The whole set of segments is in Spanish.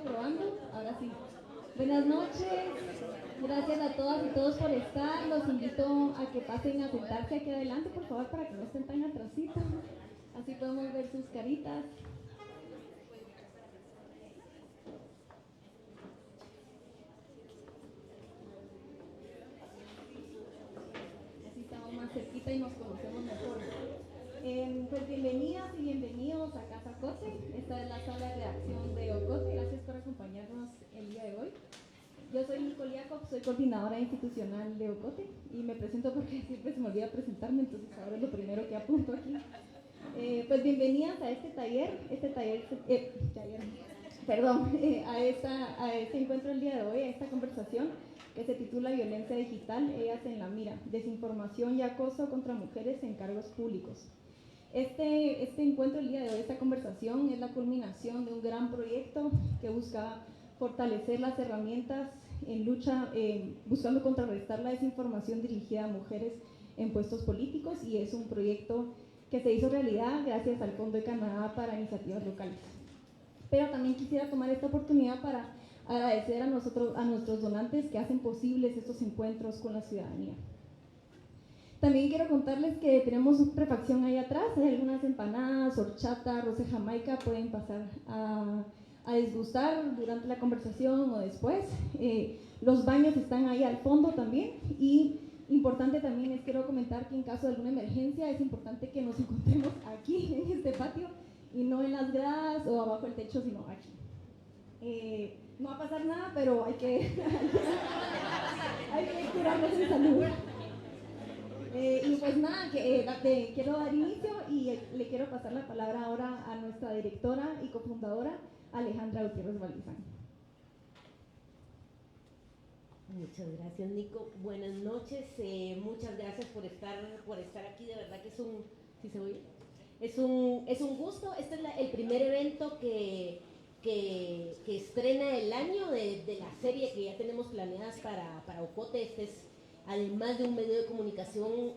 probando, probando. Ahora sí. Buenas noches. Gracias a todas y todos por estar. Los invito a que pasen a sentarse aquí adelante, por favor, para que no estén tan atrasito. Así podemos ver sus caritas. Así estamos más cerquita y nos conocemos mejor. Pues bienvenidas y bienvenidos a Casa Ocote. Esta es la sala de redacción de Ocote. Gracias por acompañarnos el día de hoy. Yo soy Nicole Jacob, soy coordinadora institucional de Ocote y me presento porque siempre se me olvida presentarme, entonces ahora es lo primero que apunto aquí. Pues bienvenidas a este taller, a este encuentro el día de hoy, a esta conversación que se titula Violencia Digital, ellas en la mira, desinformación y acoso contra mujeres en cargos públicos. Este encuentro el día de hoy, esta conversación, es la culminación de un gran proyecto que busca fortalecer las herramientas en lucha, buscando contrarrestar la desinformación dirigida a mujeres en puestos políticos, y es un proyecto que se hizo realidad gracias al Fondo de Canadá para Iniciativas Locales. Pero también quisiera tomar esta oportunidad para agradecer a nuestros donantes que hacen posibles estos encuentros con la ciudadanía. También quiero contarles que tenemos refacción ahí atrás, hay algunas empanadas, horchata, arroz de Jamaica, pueden pasar a disgustar durante la conversación o después. Los baños están ahí al fondo también, y importante también les quiero comentar que en caso de alguna emergencia es importante que nos encontremos aquí en este patio y no en las gradas o abajo del techo, sino aquí. No va a pasar nada, pero hay que curarnos en salud. Y pues nada, quiero dar inicio y le quiero pasar la palabra ahora a nuestra directora y cofundadora, Alejandra Gutiérrez Valdizán. Muchas gracias, Nico. Buenas noches. Muchas gracias por estar aquí. De verdad que ¿sí se oye? Es un gusto. Este es el primer evento que estrena el año de la serie que ya tenemos planeadas para Ocote. Este es, además de un medio de comunicación,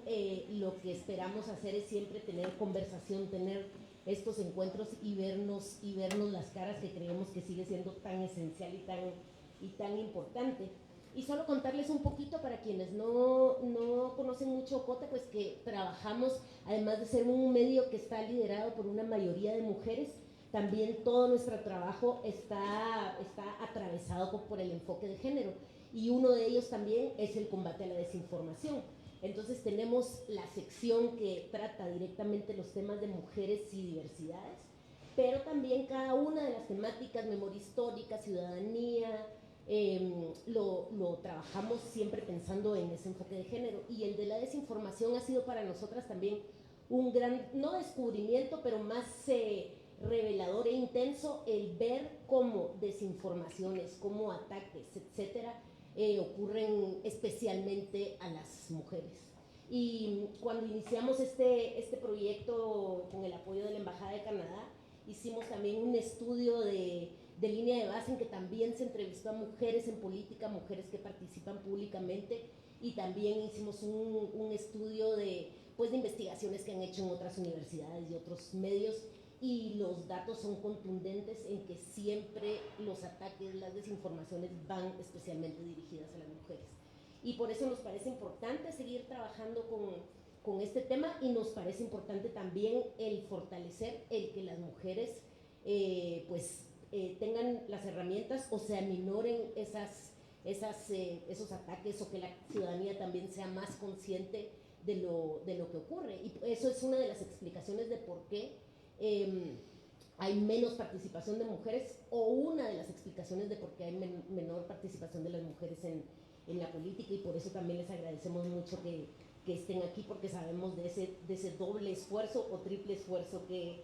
lo que esperamos hacer es siempre tener conversación, tener estos encuentros y vernos las caras, que creemos que sigue siendo tan esencial y tan importante. Y solo contarles un poquito para quienes no conocen mucho Ocote, pues que trabajamos, además de ser un medio que está liderado por una mayoría de mujeres, también todo nuestro trabajo está atravesado por el enfoque de género, y uno de ellos también es el combate a la desinformación. Entonces tenemos la sección que trata directamente los temas de mujeres y diversidades, pero también cada una de las temáticas, memoria histórica, ciudadanía, lo trabajamos siempre pensando en ese enfoque de género. Y el de la desinformación ha sido para nosotras también un gran, no descubrimiento, pero más revelador e intenso, el ver cómo desinformaciones, cómo ataques, etcétera, ocurren especialmente a las mujeres. Y cuando iniciamos este proyecto con el apoyo de la Embajada de Canadá, hicimos también un estudio de línea de base en que también se entrevistó a mujeres en política, mujeres que participan públicamente, y también hicimos un estudio de investigaciones que han hecho en otras universidades y otros medios, y los datos son contundentes en que siempre los ataques, las desinformaciones van especialmente dirigidas a las mujeres. Y por eso nos parece importante seguir trabajando con este tema, y nos parece importante también el fortalecer el que las mujeres tengan las herramientas o se aminoren esos ataques, o que la ciudadanía también sea más consciente de lo que ocurre. Y eso es una de las explicaciones de por qué hay menos participación de mujeres, o una de las explicaciones de por qué hay menor participación de las mujeres en la política, y por eso también les agradecemos mucho que estén aquí, porque sabemos de ese doble esfuerzo o triple esfuerzo que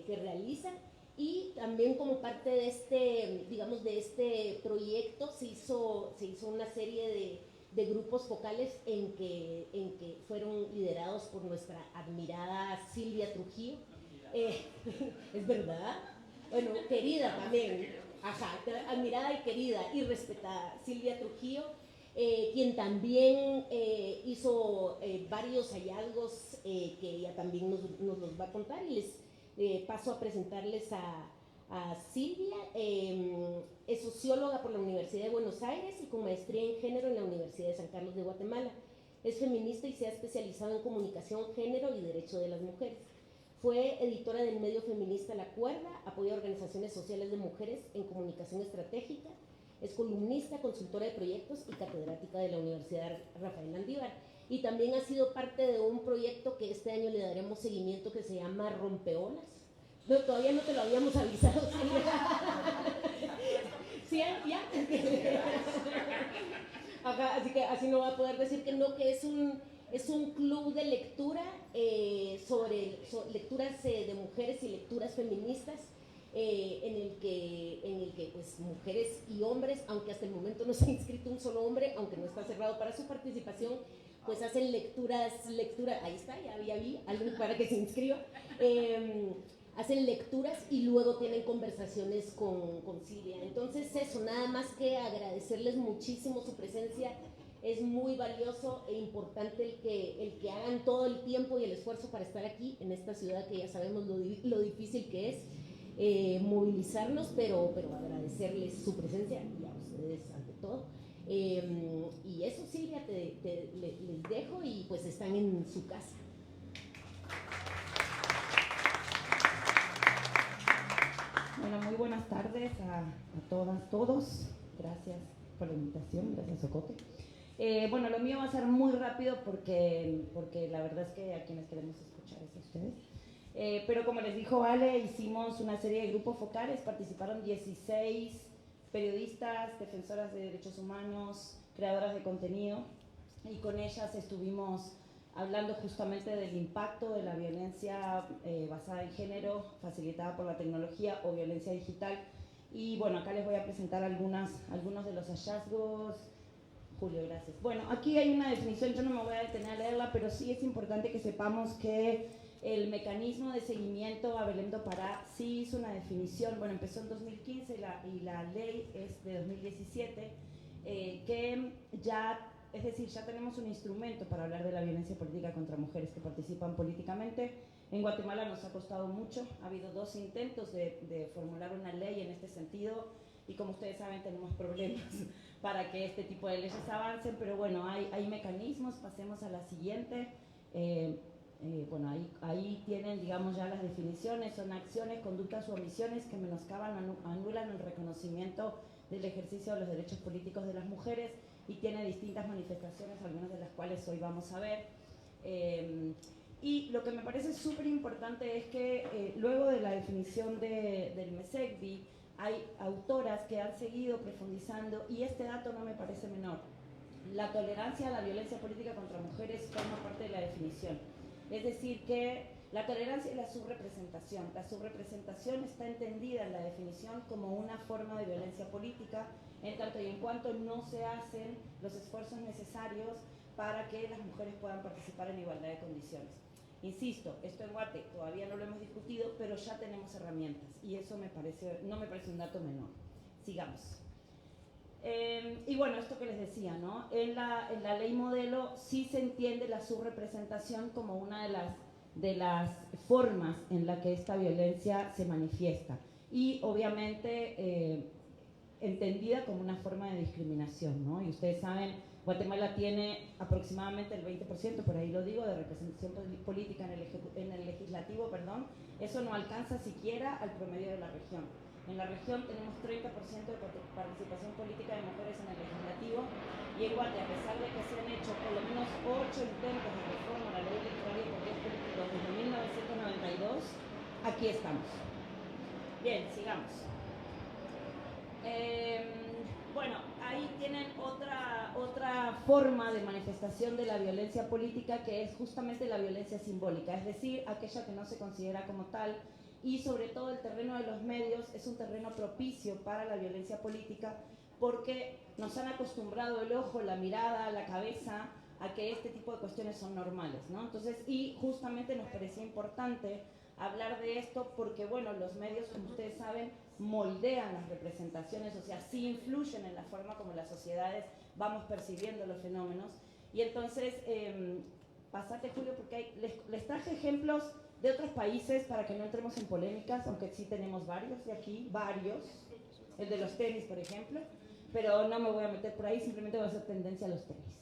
realizan. Y también como parte de este proyecto se hizo una serie de grupos focales en que fueron liderados por nuestra admirada Silvia Trujillo. Es verdad, bueno, querida también, admirada y querida y respetada Silvia Trujillo, quien también hizo varios hallazgos que ella también nos los va a contar, y les paso a presentarles a Silvia. Es socióloga por la Universidad de Buenos Aires y con maestría en género en la Universidad de San Carlos de Guatemala. Es feminista y se ha especializado en comunicación, género y derecho de las mujeres. Fue editora del medio feminista La Cuerda, apoya organizaciones sociales de mujeres en comunicación estratégica, es columnista, consultora de proyectos y catedrática de la Universidad Rafael Landívar. Y también ha sido parte de un proyecto que este año le daremos seguimiento que se llama Rompeolas. No, todavía no te lo habíamos avisado. ¿Sí? ¿Ya? Ajá, así que así no va a poder decir que no, que es un club de lectura sobre lecturas de mujeres y lecturas feministas, en el que pues, mujeres y hombres, aunque hasta el momento no se ha inscrito un solo hombre, aunque no está cerrado para su participación, pues hacen lectura, ahí está, ya vi alguien para que se inscriba, hacen lecturas y luego tienen conversaciones con Silvia. Entonces eso, nada más que agradecerles muchísimo su presencia. Es muy valioso e importante el que hagan todo el tiempo y el esfuerzo para estar aquí en esta ciudad que ya sabemos lo difícil que es movilizarnos, pero agradecerles su presencia y a ustedes ante todo. Y eso, Silvia, les dejo y pues están en su casa. Bueno, muy buenas tardes a todas, todos. Gracias por la invitación, gracias Socote. Bueno, lo mío va a ser muy rápido porque la verdad es que a quienes queremos escuchar es a ustedes. Pero como les dijo Ale, hicimos una serie de grupos focales, participaron 16 periodistas, defensoras de derechos humanos, creadoras de contenido, y con ellas estuvimos hablando justamente del impacto de la violencia basada en género, facilitada por la tecnología o violencia digital. Y bueno, acá les voy a presentar algunos de los hallazgos. Julio, gracias. Bueno, aquí hay una definición, yo no me voy a detener a leerla, pero sí es importante que sepamos que el mecanismo de seguimiento a Belém do Pará sí hizo una definición, bueno, empezó en 2015 y la ley es de 2017, que ya, es decir, ya tenemos un instrumento para hablar de la violencia política contra mujeres que participan políticamente. En Guatemala nos ha costado mucho, ha habido 2 intentos de formular una ley en este sentido y como ustedes saben tenemos problemas para que este tipo de leyes avancen, pero bueno, hay mecanismos. Pasemos a la siguiente. Bueno, ahí tienen, digamos, ya las definiciones. Son acciones, conductas u omisiones que menoscaban, anulan el reconocimiento del ejercicio de los derechos políticos de las mujeres, y tiene distintas manifestaciones, algunas de las cuales hoy vamos a ver. Y lo que me parece súper importante es que luego de la definición del MESECBI, hay autoras que han seguido profundizando, y este dato no me parece menor. La tolerancia a la violencia política contra mujeres forma parte de la definición. Es decir, que la tolerancia y la subrepresentación. La subrepresentación está entendida en la definición como una forma de violencia política, en tanto y en cuanto no se hacen los esfuerzos necesarios para que las mujeres puedan participar en igualdad de condiciones. Insisto, esto en Guate todavía no lo hemos discutido, pero ya tenemos herramientas y eso no me parece un dato menor. Sigamos. Y bueno, esto que les decía, ¿no? En la ley modelo sí se entiende la subrepresentación como una de las formas en la que esta violencia se manifiesta y obviamente entendida como una forma de discriminación, ¿no? Y ustedes saben, Guatemala tiene aproximadamente el 20%, por ahí lo digo, de representación política en el legislativo, perdón. Eso no alcanza siquiera al promedio de la región. En la región tenemos 30% de participación política de mujeres en el legislativo, y en Guate, a pesar de que se han hecho por lo menos 8 intentos de reforma a la ley electoral y partidos políticos desde 1992, aquí estamos. Bien, sigamos. Bueno, ahí tienen otra forma de manifestación de la violencia política, que es justamente la violencia simbólica, es decir, aquella que no se considera como tal, y sobre todo el terreno de los medios es un terreno propicio para la violencia política, porque nos han acostumbrado el ojo, la mirada, la cabeza a que este tipo de cuestiones son normales, ¿no? Entonces, y justamente nos parecía importante hablar de esto porque, bueno, los medios, como ustedes saben, moldean las representaciones, o sea, sí influyen en la forma como las sociedades vamos percibiendo los fenómenos. Y entonces, pasate, Julio, porque les traje ejemplos de otros países, para que no entremos en polémicas, aunque sí tenemos varios de aquí, varios, el de los tenis, por ejemplo, pero no me voy a meter por ahí, simplemente voy a hacer tendencia a los tenis.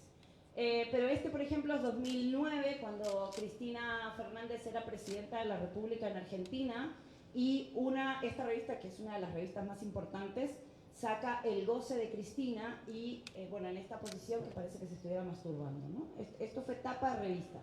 Pero por ejemplo, es 2009, cuando Cristina Fernández era presidenta de la República en Argentina, y esta revista, que es una de las revistas más importantes, saca El Goce de Cristina, y bueno, en esta posición que parece que se estuviera masturbando, ¿no? Esto fue tapa de revista.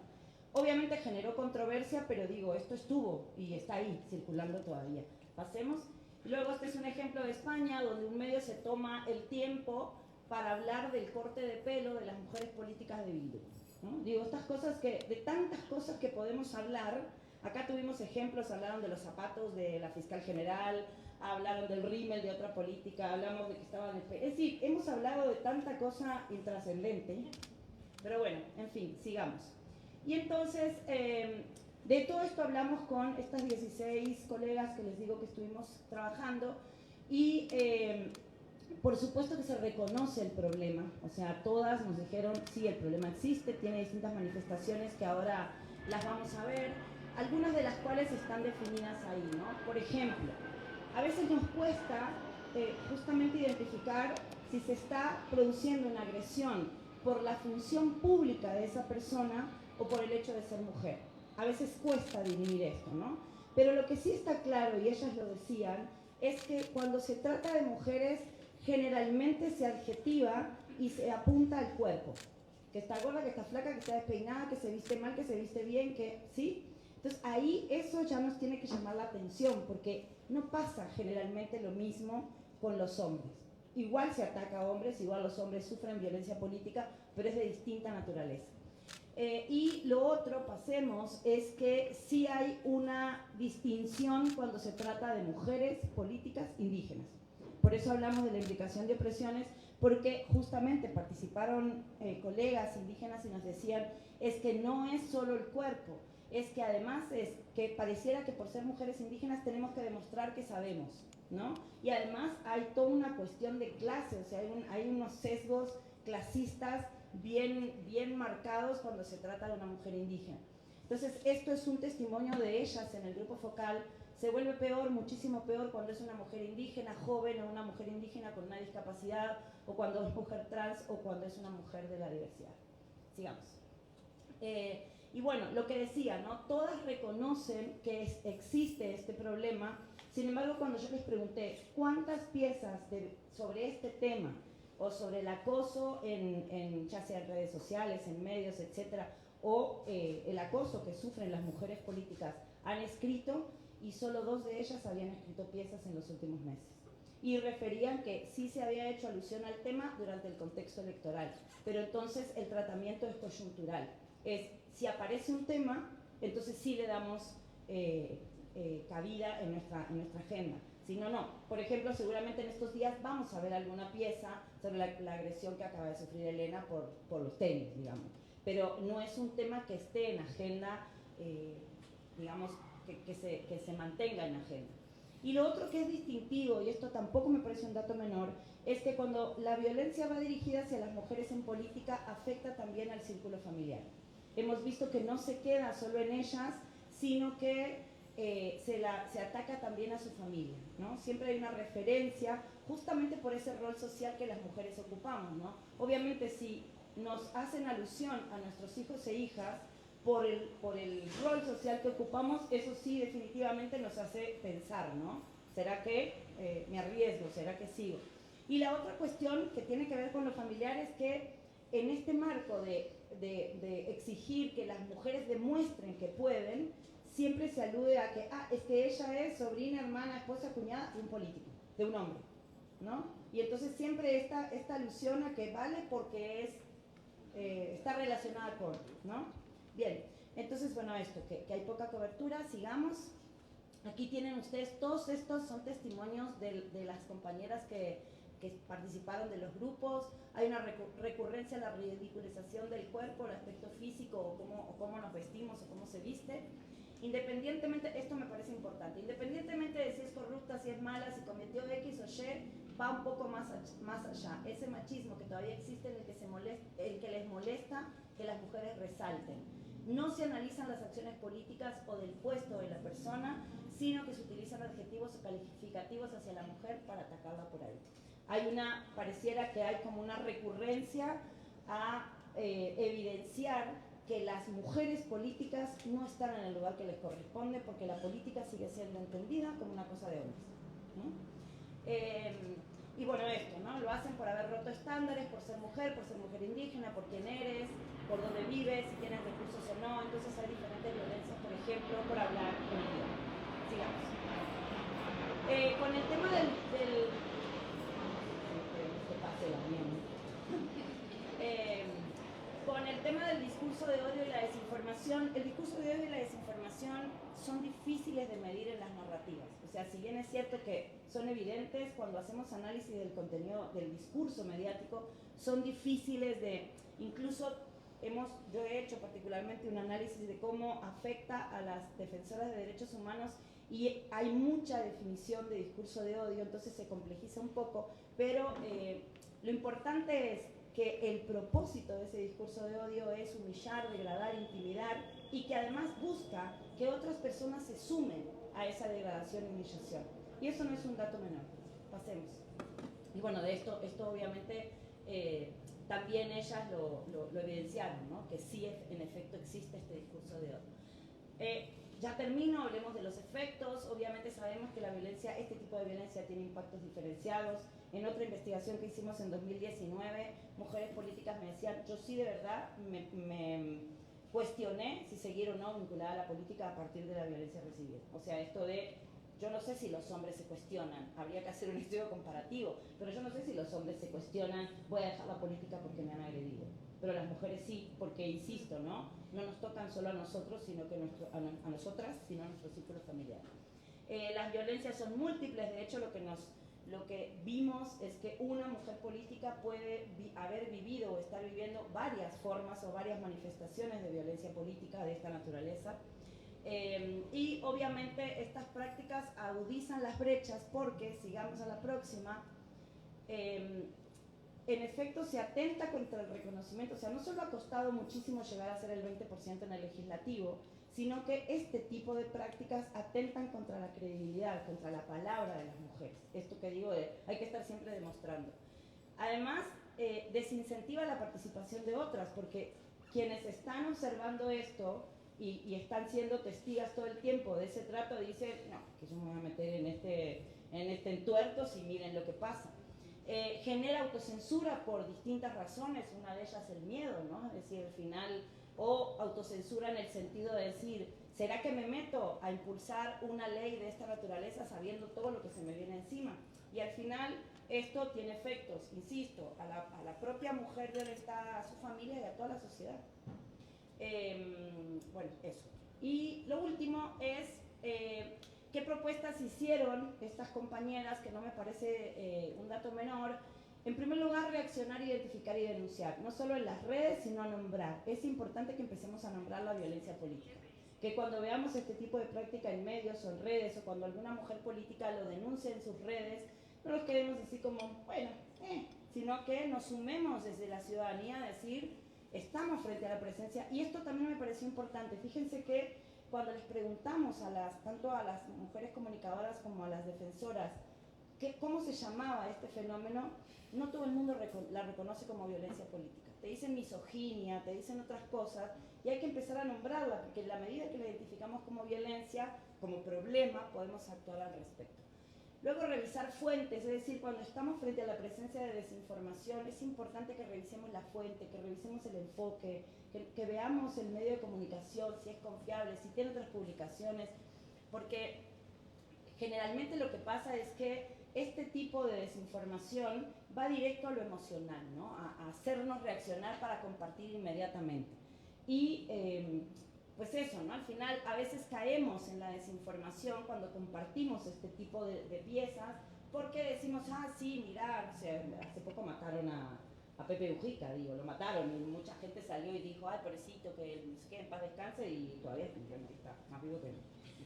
Obviamente generó controversia, pero digo, esto estuvo y está ahí, circulando todavía. Pasemos. Luego este es un ejemplo de España, donde un medio se toma el tiempo para hablar del corte de pelo de las mujeres políticas de Bildu, ¿no? Digo, estas cosas de tantas cosas que podemos hablar. Acá tuvimos ejemplos, hablaron de los zapatos de la fiscal general, hablaron del rímel de otra política, hablamos de que estaban... Es decir, hemos hablado de tanta cosa intrascendente, pero bueno, en fin, sigamos. Y entonces, de todo esto hablamos con estas 16 colegas que les digo que estuvimos trabajando, y por supuesto que se reconoce el problema, o sea, todas nos dijeron, sí, el problema existe, tiene distintas manifestaciones que ahora las vamos a ver, algunas de las cuales están definidas ahí, ¿no? Por ejemplo, a veces nos cuesta justamente identificar si se está produciendo una agresión por la función pública de esa persona o por el hecho de ser mujer. A veces cuesta dividir esto, ¿no? Pero lo que sí está claro, y ellas lo decían, es que cuando se trata de mujeres, generalmente se adjetiva y se apunta al cuerpo. Que está gorda, que está flaca, que está despeinada, que se viste mal, que se viste bien, que... ¿sí? Entonces ahí eso ya nos tiene que llamar la atención, porque no pasa generalmente lo mismo con los hombres. Igual se ataca a hombres, igual los hombres sufren violencia política, pero es de distinta naturaleza. Y lo otro, pasemos, es que sí hay una distinción cuando se trata de mujeres políticas indígenas. Por eso hablamos de la implicación de opresiones, porque justamente participaron colegas indígenas y nos decían, es que no es solo el cuerpo, es que además es que pareciera que por ser mujeres indígenas tenemos que demostrar que sabemos, ¿no? Y además hay toda una cuestión de clase, o sea, hay unos sesgos clasistas bien marcados cuando se trata de una mujer indígena. Entonces, esto es un testimonio de ellas en el grupo focal. Se vuelve peor, muchísimo peor, cuando es una mujer indígena joven o una mujer indígena con una discapacidad, o cuando es mujer trans, o cuando es una mujer de la diversidad. Sigamos. Y bueno, lo que decía, ¿no? Todas reconocen que existe este problema. Sin embargo, cuando yo les pregunté cuántas piezas sobre este tema o sobre el acoso ya sea en redes sociales, en medios, etcétera, o el acoso que sufren las mujeres políticas han escrito, y solo 2 de ellas habían escrito piezas en los últimos meses. Y referían que sí se había hecho alusión al tema durante el contexto electoral, pero entonces el tratamiento es coyuntural. Si aparece un tema, entonces sí le damos cabida en nuestra agenda. Si no, no. Por ejemplo, seguramente en estos días vamos a ver alguna pieza sobre la agresión que acaba de sufrir Elena por los tenis, digamos. Pero no es un tema que esté en agenda, digamos, que se mantenga en agenda. Y lo otro que es distintivo, y esto tampoco me parece un dato menor, es que cuando la violencia va dirigida hacia las mujeres en política, afecta también al círculo familiar. Hemos visto que no se queda solo en ellas, sino que se ataca también a su familia, ¿no? Siempre hay una referencia, justamente por ese rol social que las mujeres ocupamos, ¿no? Obviamente, si nos hacen alusión a nuestros hijos e hijas por el rol social que ocupamos, eso sí definitivamente nos hace pensar, ¿no? ¿Será que me arriesgo? ¿Será que sigo? Y la otra cuestión que tiene que ver con lo familiar es que en este marco de exigir que las mujeres demuestren que pueden, siempre se alude a que, es que ella es sobrina, hermana, esposa, cuñada de un político, de un hombre, ¿no? Y entonces siempre esta alusión a que vale porque está relacionada con, ¿no? Bien, entonces, bueno, esto, que hay poca cobertura, sigamos. Aquí tienen ustedes, todos estos son testimonios de las compañeras que participaron de los grupos. Hay una recurrencia a la ridiculización del cuerpo, el aspecto físico, o cómo nos vestimos, o cómo se viste. Independientemente, esto me parece importante, independientemente de si es corrupta, si es mala, si cometió X o Y, va un poco más allá. Ese machismo que todavía existe en el que les molesta que las mujeres resalten. no se analizan las acciones políticas o del puesto de la persona, sino que se utilizan adjetivos o calificativos hacia la mujer para atacarla por ahí. Pareciera que hay como una recurrencia a evidenciar que las mujeres políticas no están en el lugar que les corresponde porque la política sigue siendo entendida como una cosa de hombres, ¿no? Y bueno, esto, ¿no? Lo hacen por haber roto estándares, por ser mujer indígena, por quién eres, por dónde vives, si tienes recursos o no. Entonces hay diferentes violencias, por ejemplo, por hablar con ella. Sigamos. Con el tema con el tema del discurso de odio y la desinformación, el discurso de odio y la desinformación son difíciles de medir en las narrativas. O sea, si bien es cierto que son evidentes, cuando hacemos análisis del contenido del discurso mediático, son difíciles de, incluso yo he hecho particularmente un análisis de cómo afecta a las defensoras de derechos humanos y hay mucha definición de discurso de odio, entonces se complejiza un poco, pero lo importante es que el propósito de ese discurso de odio es humillar, degradar, intimidar y que además busca que otras personas se sumen a esa degradación y humillación. Y eso no es un dato menor. Pasemos. Y bueno, de esto obviamente también ellas lo evidenciaron, ¿no? Que sí, en efecto, existe este discurso de odio. Ya termino, hablemos de los efectos. Obviamente sabemos que este tipo de violencia tiene impactos diferenciados. En otra investigación que hicimos en 2019, mujeres políticas me decían, yo sí de verdad me cuestioné si seguir o no vinculada a la política a partir de la violencia recibida. O sea, esto de, yo no sé si los hombres se cuestionan, habría que hacer un estudio comparativo, pero yo no sé si los hombres se cuestionan, voy a dejar la política porque me han agredido. Pero las mujeres sí, porque insisto, ¿no? No nos tocan solo a nosotros, sino que a nosotras, sino a nuestro círculo familiar. Las violencias son múltiples, de hecho lo que vimos es que una mujer política puede haber vivido o estar viviendo varias formas o varias manifestaciones de violencia política de esta naturaleza. Y obviamente estas prácticas agudizan las brechas porque, sigamos a la próxima, en efecto se atenta contra el reconocimiento, o sea, no solo ha costado muchísimo llegar a ser el 20% en el legislativo, sino que este tipo de prácticas atentan contra la credibilidad, contra la palabra de las mujeres. Esto que digo, hay que estar siempre demostrando. Además, desincentiva la participación de otras, porque quienes están observando esto y están siendo testigas todo el tiempo de ese trato dicen, no, que yo me voy a meter en este entuerto si miren lo que pasa. Genera autocensura por distintas razones, una de ellas el miedo, ¿no? Es decir, al final, o autocensura en el sentido de decir, ¿será que me meto a impulsar una ley de esta naturaleza sabiendo todo lo que se me viene encima? Y al final esto tiene efectos, insisto, a la propia mujer violentada, a su familia y a toda la sociedad. Bueno, eso. Y lo último es qué propuestas hicieron estas compañeras, que no me parece un dato menor. En primer lugar, reaccionar, identificar y denunciar, no solo en las redes, sino a nombrar. Es importante que empecemos a nombrar la violencia política, que cuando veamos este tipo de práctica en medios o en redes, o cuando alguna mujer política lo denuncia en sus redes, no nos quedemos así como, bueno, sino que nos sumemos desde la ciudadanía a decir, estamos frente a la presencia, y esto también me pareció importante. Fíjense que cuando les preguntamos tanto a las mujeres comunicadoras como a las defensoras, cómo se llamaba este fenómeno, no todo el mundo la reconoce como violencia política. Te dicen misoginia, te dicen otras cosas, y hay que empezar a nombrarla, porque en la medida que la identificamos como violencia, como problema, podemos actuar al respecto. Luego, revisar fuentes, es decir, cuando estamos frente a la presencia de desinformación, es importante que revisemos la fuente, que revisemos el enfoque, que veamos el medio de comunicación, si es confiable, si tiene otras publicaciones, porque generalmente lo que pasa es que este tipo de desinformación va directo a lo emocional, ¿no? A hacernos reaccionar para compartir inmediatamente. Y pues eso, ¿no? Al final a veces caemos en la desinformación cuando compartimos este tipo de piezas, porque decimos, sí, mirá, o sea, hace poco mataron a Pepe Mujica, digo, lo mataron, y mucha gente salió y dijo, ay, pobrecito, que no sé, en paz descanse, y todavía está más vivo que yo.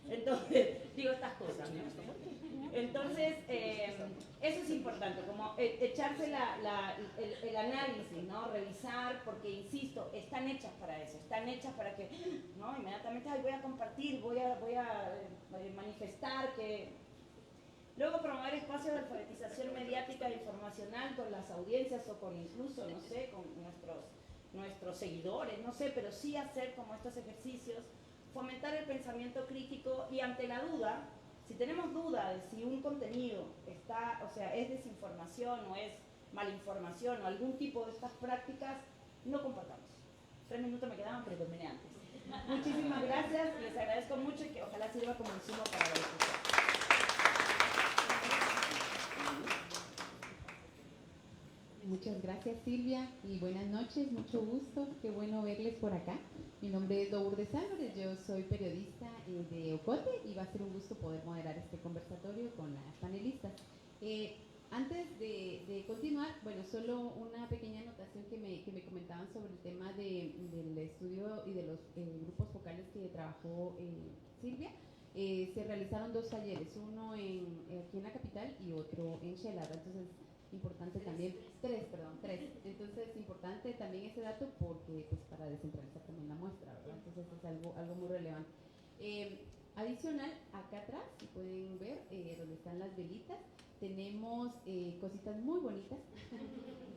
Entonces, digo estas cosas, ¿no? Entonces, eso es importante, como echarse el análisis, ¿no? Revisar, porque insisto, están hechas para eso, están hechas para que, ¿no? Inmediatamente, ay, voy a compartir, voy a manifestar que... Luego promover espacios de alfabetización mediática e informacional con las audiencias o con incluso, no sé, con nuestros seguidores, no sé, pero sí hacer como estos ejercicios, fomentar el pensamiento crítico y ante la duda, si tenemos duda de si un contenido está, o sea, es desinformación o es malinformación o algún tipo de estas prácticas, no compartamos. 3 minutos me quedaban, pero terminé antes. Muchísimas gracias, les agradezco mucho y que ojalá sirva como insumo para la discusión. Muchas gracias, Silvia, y buenas noches, mucho gusto, qué bueno verles por acá. Mi nombre es Lourdes Álvarez, yo soy periodista de Ocote y va a ser un gusto poder moderar este conversatorio con las panelistas. Antes de continuar, bueno, solo una pequeña anotación que me comentaban sobre el tema del estudio y de los grupos focales que trabajó Silvia. Se realizaron 2 talleres, uno aquí en la capital y otro en Xelada, entonces importante también, 3. Entonces, importante también ese dato porque, pues, para descentralizar también la muestra, ¿verdad? Entonces, es algo muy relevante. Adicional, acá atrás, si pueden ver, donde están las velitas, tenemos cositas muy bonitas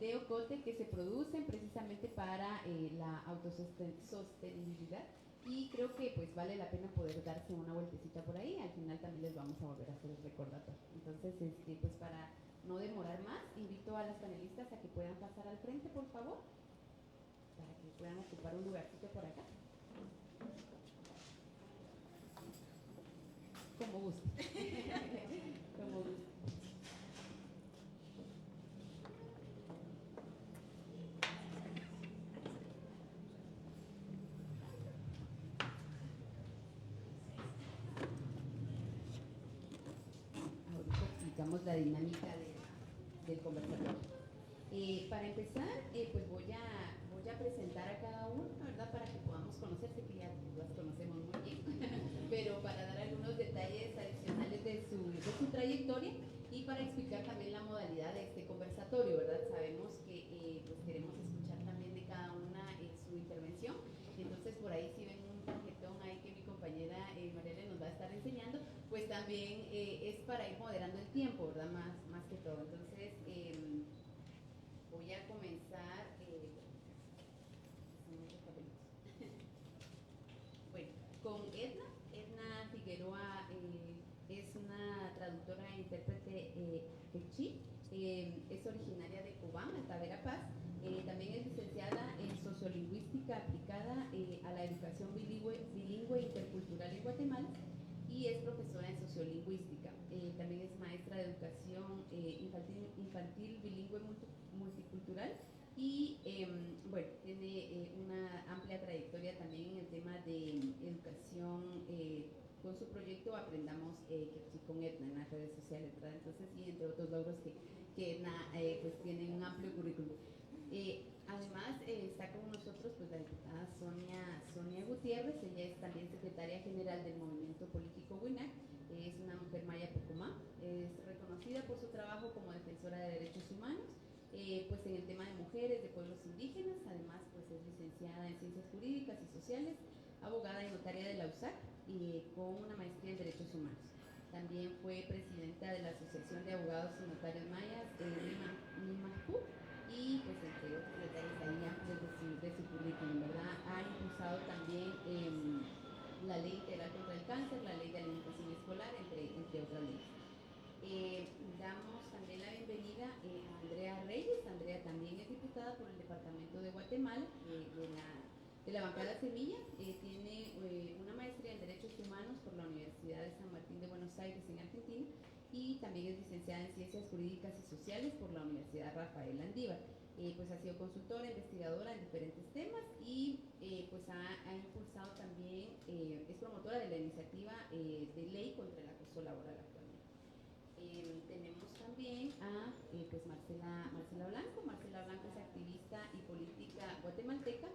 de Ocote que se producen precisamente para la autosostenibilidad. Y creo que pues vale la pena poder darse una vueltecita por ahí. Al final también les vamos a volver a hacer el recordatorio. Entonces, pues para no demorar más, invito a las panelistas a que puedan pasar al frente, por favor, para que puedan ocupar un lugarcito por acá. Como guste. Como guste. Ahorita explicamos la dinámica del conversatorio. Para empezar, pues voy a presentar a cada uno, ¿verdad? Para que podamos conocerse, que ya las conocemos muy bien, pero para dar algunos detalles adicionales de su trayectoria y para explicar también la modalidad de este conversatorio, ¿verdad? Sabemos que pues queremos escuchar también de cada una su intervención, entonces por ahí si ven un tarjetón ahí que mi compañera Mariela nos va a estar enseñando, pues también es para ir moderando el tiempo, ¿verdad? Más que todo. Entonces, voy a comenzar. Bueno, con Edna Figueroa es una traductora e intérprete quechí, es originaria de Cobán, Alta Verapaz. También es licenciada en sociolingüística aplicada a la educación bilingüe intercultural en Guatemala y es profesora en sociolingüística. También es maestra de educación infantil bilingüe multicultural y bueno, tiene una amplia trayectoria también en el tema de educación con su proyecto Aprendamos con Edna en las redes sociales, ¿verdad? Entonces, y entre otros logros que Edna pues tiene un amplio currículum. Además, está con nosotros pues, la diputada Sonia Gutiérrez, ella es también secretaria general del movimiento político WINAC, es una mujer maya pocomá, es reconocida por su trabajo como defensora de derechos humanos, pues en el tema de mujeres, de pueblos indígenas, además pues es licenciada en Ciencias Jurídicas y Sociales, abogada y notaria de la USAC con una maestría en Derechos Humanos. También fue presidenta de la Asociación de Abogados y Notarios Mayas NIMACU y pues entre otros detalles ahí amplios de su currículum, ¿verdad? Ha impulsado también la Ley Integral contra el Cáncer, la Ley de Alimentación Escolar, entre otras leyes. Damos también la bienvenida a Andrea Reyes. Andrea también es diputada por el Departamento de Guatemala, de la bancada Semilla. Tiene una maestría en Derechos Humanos por la Universidad de San Martín de Buenos Aires en Argentina y también es licenciada en Ciencias Jurídicas y Sociales por la Universidad Rafael Landívar. Pues ha sido consultora, investigadora en diferentes temas y pues ha impulsado también, es promotora de la iniciativa de ley contra el acoso laboral actualmente. Tenemos también a pues Marcela Blanco. Marcela Blanco es activista y política guatemalteca.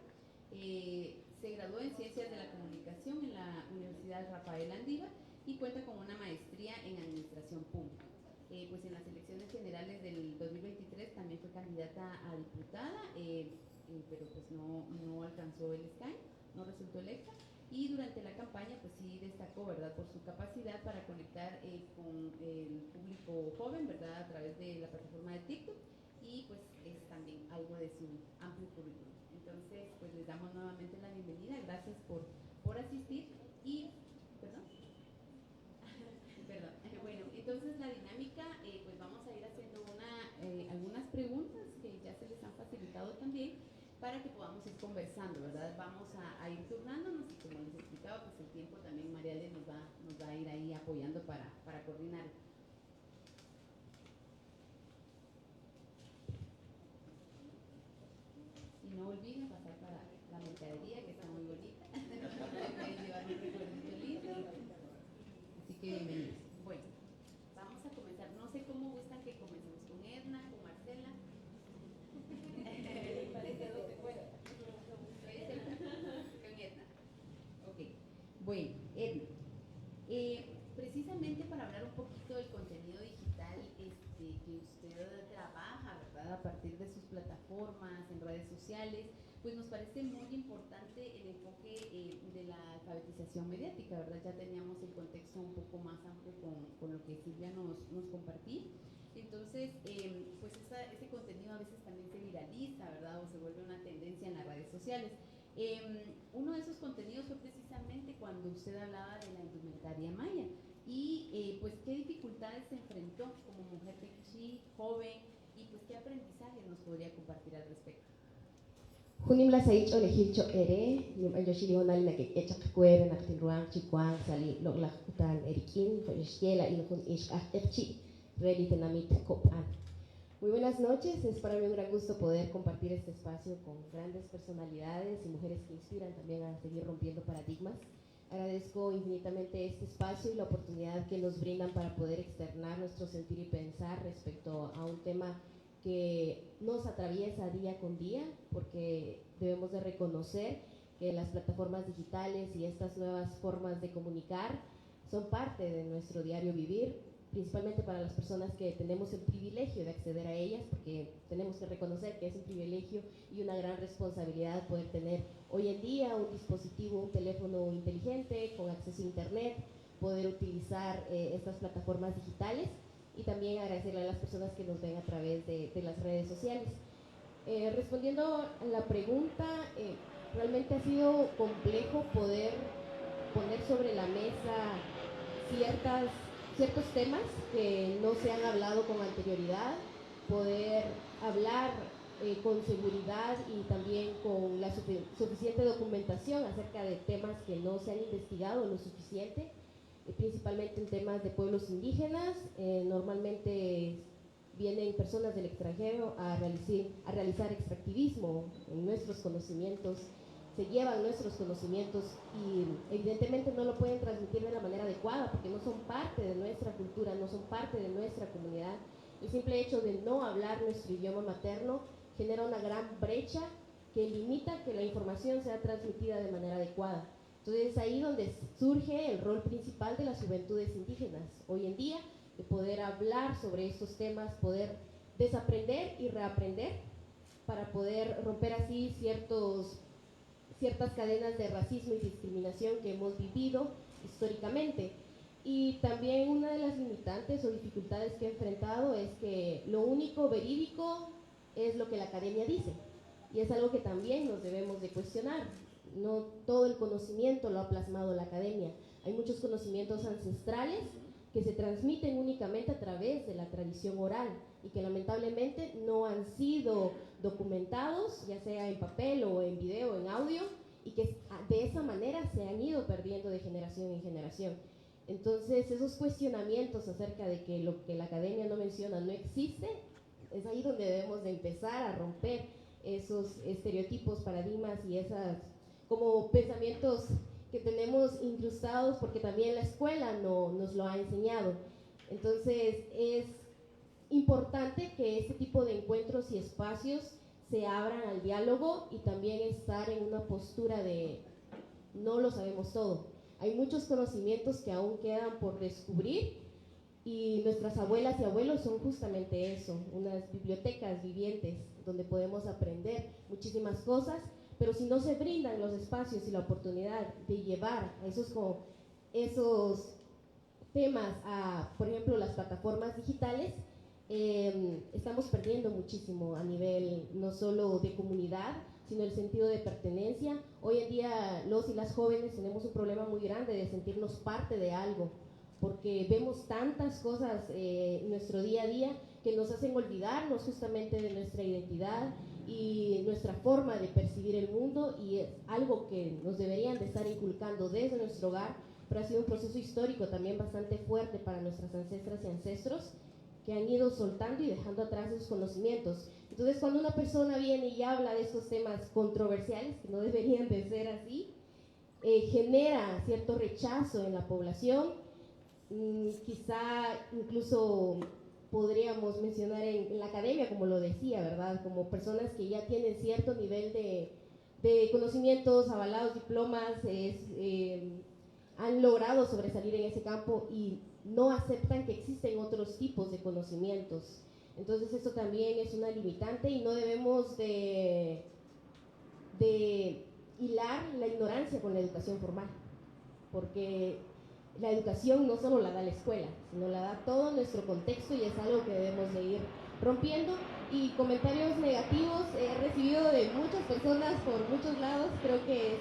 Se graduó en Ciencias de la Comunicación en la Universidad Rafael Landívar y cuenta con una maestría en Administración Pública. Pues en las elecciones generales del 2023 también fue candidata a diputada, pero pues no alcanzó el escaño, no resultó electa. Y durante la campaña pues sí destacó, ¿verdad?, por su capacidad para conectar con el público joven, ¿verdad?, a través de la plataforma de TikTok, y pues es también algo de su amplio currículum. Entonces pues les damos nuevamente la bienvenida, gracias por asistir y, perdón, bueno, entonces la dinámica, pues vamos a ir haciendo algunas preguntas que ya se les han facilitado también, para que podamos ir conversando, ¿verdad? Vamos a ir turnándonos y, como les explicaba, pues el tiempo también Mariale nos va a ir ahí apoyando para coordinar. Y no olviden pasar para la mercadería, que está muy bonita. Pueden llevar un recuerdito lindo. Así que bienvenidos. Bueno, vamos a comenzar. No sé cómo gustan que comencemos, con Edna, con Marcela. Con Edna. Ok. Bueno, Edna. Precisamente para hablar un poquito del contenido digital que usted trabaja, ¿verdad?, a partir de sus plataformas en redes sociales, pues nos parece muy importante el enfoque de la alfabetización mediática, ¿verdad? Ya teníamos el contexto un poco más amplio con lo que Silvia nos compartía. Entonces, pues ese contenido a veces también se viraliza, ¿verdad?, o se vuelve una tendencia en las redes sociales. Uno de esos contenidos fue precisamente cuando usted hablaba de la indumentaria maya y pues qué dificultades se enfrentó como mujer pequeña, joven, y pues qué aprendizaje nos podría compartir al respecto. Hunim la saich ole hilcho ere, nim anjoshi honal na que echak kuere na tinruang chikuang sali log la kutan erikin, fayeshela y con ish achchi, ready tenamit kopan. Muy buenas noches, es para mí un gran gusto poder compartir este espacio con grandes personalidades y mujeres que inspiran también a seguir rompiendo paradigmas. Agradezco infinitamente este espacio y la oportunidad que nos brindan para poder externar nuestro sentir y pensar respecto a un tema que nos atraviesa día con día, porque debemos de reconocer que las plataformas digitales y estas nuevas formas de comunicar son parte de nuestro diario vivir, principalmente para las personas que tenemos el privilegio de acceder a ellas, porque tenemos que reconocer que es un privilegio y una gran responsabilidad poder tener hoy en día un dispositivo, un teléfono inteligente con acceso a internet, poder utilizar estas plataformas digitales, y también agradecerle a las personas que nos ven a través de las redes sociales. Respondiendo a la pregunta, realmente ha sido complejo poder poner sobre la mesa ciertos temas que no se han hablado con anterioridad, poder hablar con seguridad y también con la suficiente documentación acerca de temas que no se han investigado lo suficiente, principalmente en temas de pueblos indígenas. Normalmente vienen personas del extranjero a realizar extractivismo en nuestros conocimientos, se llevan nuestros conocimientos y evidentemente no lo pueden transmitir de la manera adecuada porque no son parte de nuestra cultura, no son parte de nuestra comunidad. El simple hecho de no hablar nuestro idioma materno genera una gran brecha que limita que la información sea transmitida de manera adecuada. Entonces es ahí donde surge el rol principal de las juventudes indígenas hoy en día, de poder hablar sobre estos temas, poder desaprender y reaprender para poder romper así ciertas cadenas de racismo y discriminación que hemos vivido históricamente. Y también una de las limitantes o dificultades que he enfrentado es que lo único verídico es lo que la academia dice, y es algo que también nos debemos de cuestionar. No todo el conocimiento lo ha plasmado la academia, hay muchos conocimientos ancestrales que se transmiten únicamente a través de la tradición oral y que lamentablemente no han sido documentados, ya sea en papel o en video o en audio, y que de esa manera se han ido perdiendo de generación en generación. Entonces esos cuestionamientos acerca de que lo que la academia no menciona no existe, es ahí donde debemos de empezar a romper esos estereotipos, paradigmas y esas como pensamientos que tenemos incrustados porque también la escuela no nos lo ha enseñado. Entonces es importante que este tipo de encuentros y espacios se abran al diálogo y también estar en una postura de no lo sabemos todo. hay muchos conocimientos que aún quedan por descubrir y nuestras abuelas y abuelos son justamente eso, unas bibliotecas vivientes donde podemos aprender muchísimas cosas, pero si no se brindan los espacios y la oportunidad de llevar esos temas a, por ejemplo, las plataformas digitales, estamos perdiendo muchísimo a nivel no solo de comunidad, sino el sentido de pertenencia. Hoy en día los y las jóvenes tenemos un problema muy grande de sentirnos parte de algo, porque vemos tantas cosas en nuestro día a día que nos hacen olvidarnos justamente de nuestra identidad y nuestra forma de percibir el mundo, y es algo que nos deberían de estar inculcando desde nuestro hogar, pero ha sido un proceso histórico también bastante fuerte para nuestras ancestras y ancestros que han ido soltando y dejando atrás esos conocimientos. Entonces, cuando una persona viene y habla de estos temas controversiales, que no deberían de ser así, genera cierto rechazo en la población. Quizá incluso podríamos mencionar en la academia, como lo decía, ¿verdad? Como personas que ya tienen cierto nivel de conocimientos, avalados, diplomas, han logrado sobresalir en ese campo y no aceptan que existen otros tipos de conocimientos. Entonces eso también es una limitante y no debemos de hilar la ignorancia con la educación formal, porque la educación no solo la da la escuela, sino la da todo nuestro contexto y es algo que debemos de ir rompiendo. Y comentarios negativos he recibido de muchas personas por muchos lados, creo que es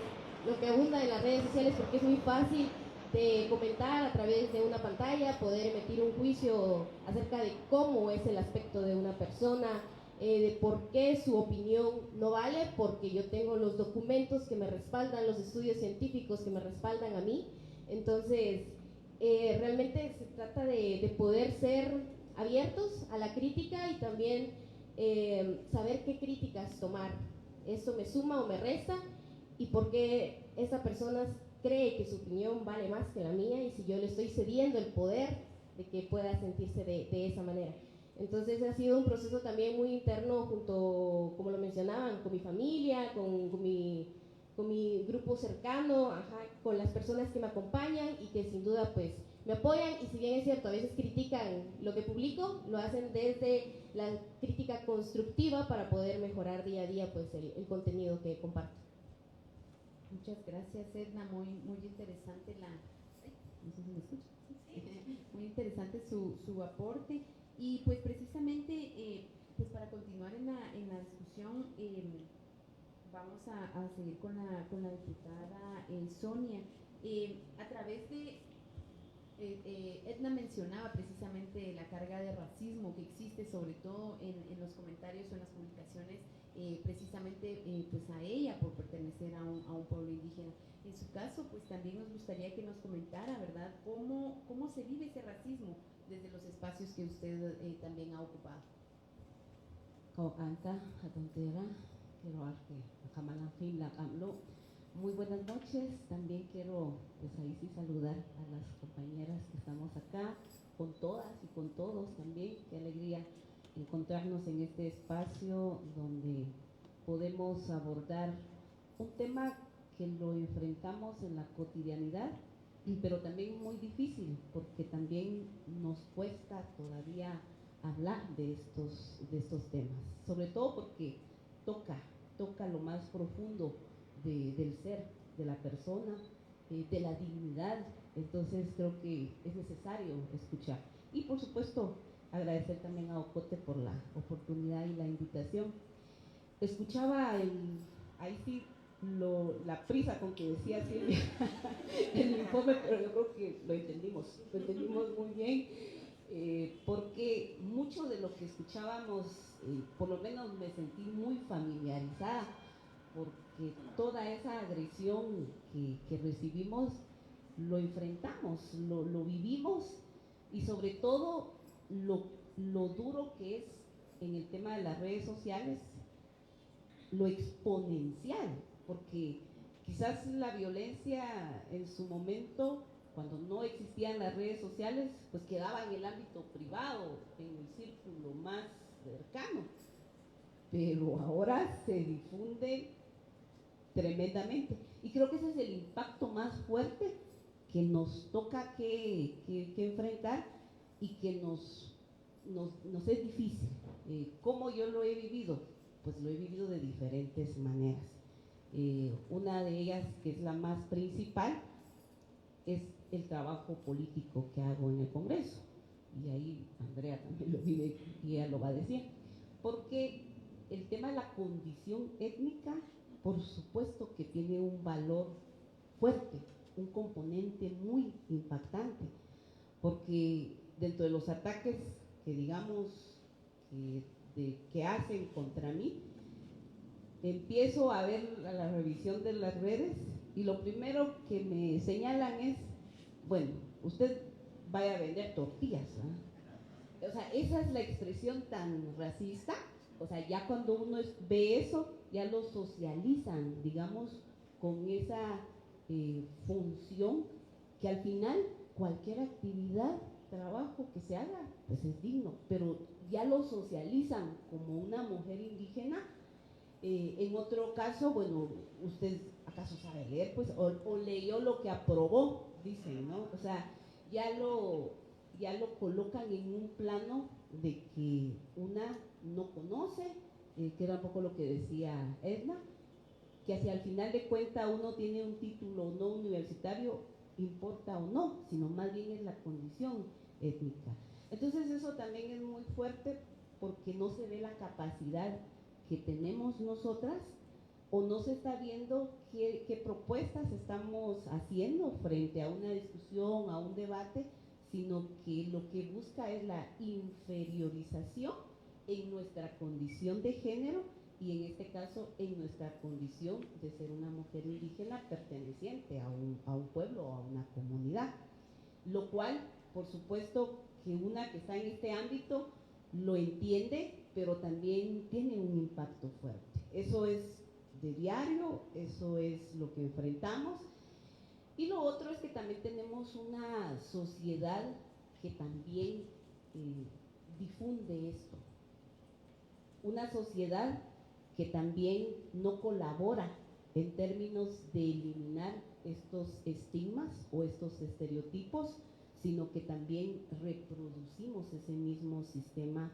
lo que abunda en las redes sociales, porque es muy fácil de comentar a través de una pantalla, poder emitir un juicio acerca de cómo es el aspecto de una persona, de por qué su opinión no vale, porque yo tengo los documentos que me respaldan, los estudios científicos que me respaldan a mí. Entonces, realmente se trata de poder ser abiertos a la crítica y también saber qué críticas tomar. ¿Esto me suma o me resta? ¿Y por qué esa persona cree que su opinión vale más que la mía? Y si yo le estoy cediendo el poder de que pueda sentirse de esa manera. Entonces ha sido un proceso también muy interno junto, como lo mencionaban, con mi familia, con mi grupo cercano, con las personas que me acompañan y que sin duda pues me apoyan, y si bien es cierto, a veces critican lo que publico, lo hacen desde la crítica constructiva para poder mejorar día a día pues el contenido que comparto. Muchas gracias, Edna, muy interesante no sé si me escucha. Muy interesante su aporte, y pues precisamente pues para continuar en la discusión, vamos a seguir con la diputada Sonia. A través de Edna mencionaba precisamente la carga de racismo que existe, sobre todo en los comentarios o en las publicaciones, precisamente pues a ella por pertenecer a un pueblo indígena. En su caso, pues también nos gustaría que nos comentara, ¿verdad?, cómo se vive ese racismo desde los espacios que usted también ha ocupado. Muy buenas noches. También quiero, pues ahí sí, saludar a las compañeras que estamos acá, con todas y con todos también. Qué alegría encontrarnos en este espacio donde podemos abordar un tema que lo enfrentamos en la cotidianidad, pero también muy difícil, porque también nos cuesta todavía hablar de estos temas, sobre todo porque toca lo más profundo del ser, de la persona, de la dignidad. Entonces creo que es necesario escuchar. Y por supuesto agradecer también a Ocote por la oportunidad y la invitación. Escuchaba ahí sí la prisa con que decía Silvia el informe, pero yo creo que lo entendimos muy bien, porque mucho de lo que escuchábamos, por lo menos me sentí muy familiarizada, porque toda esa agresión que recibimos lo enfrentamos, lo vivimos, y sobre todo lo duro que es en el tema de las redes sociales, lo exponencial, porque quizás la violencia en su momento, cuando no existían las redes sociales, pues quedaba en el ámbito privado, en el círculo más cercano, pero ahora se difunde tremendamente, y creo que ese es el impacto más fuerte que nos toca que enfrentar y que nos es difícil. ¿Cómo yo lo he vivido? Pues lo he vivido de diferentes maneras. Una de ellas, que es la más principal, es el trabajo político que hago en el Congreso. Y ahí Andrea también lo vive y ella lo va a decir. Porque el tema de la condición étnica, por supuesto que tiene un valor fuerte, un componente muy impactante, porque dentro de los ataques que digamos que hacen contra mí, empiezo a ver la revisión de las redes y lo primero que me señalan es, bueno, usted vaya a vender tortillas, ¿eh? O sea, esa es la expresión tan racista. O sea, ya cuando uno ve eso, ya lo socializan, digamos, con esa función que al final cualquier actividad, trabajo que se haga, pues es digno, pero ya lo socializan como una mujer indígena. En otro caso, bueno, ¿usted acaso sabe leer? Pues, o leyó lo que aprobó, dicen, ¿no? O sea, ya lo colocan en un plano de que una no conoce, que era un poco lo que decía Edna, que hacia el final de cuentas uno tiene un título no universitario, importa o no, sino más bien es la condición étnica. Entonces eso también es muy fuerte porque no se ve la capacidad que tenemos nosotras o no se está viendo qué propuestas estamos haciendo frente a una discusión, a un debate, sino que lo que busca es la inferiorización en nuestra condición de género y en este caso en nuestra condición de ser una mujer indígena perteneciente a un pueblo o a una comunidad. Lo cual, por supuesto, que una que está en este ámbito lo entiende, pero también tiene un impacto fuerte. Eso es de diario, eso es lo que enfrentamos. Y lo otro es que también tenemos una sociedad que también difunde esto. Una sociedad que también no colabora en términos de eliminar estos estigmas o estos estereotipos, sino que también reproducimos ese mismo sistema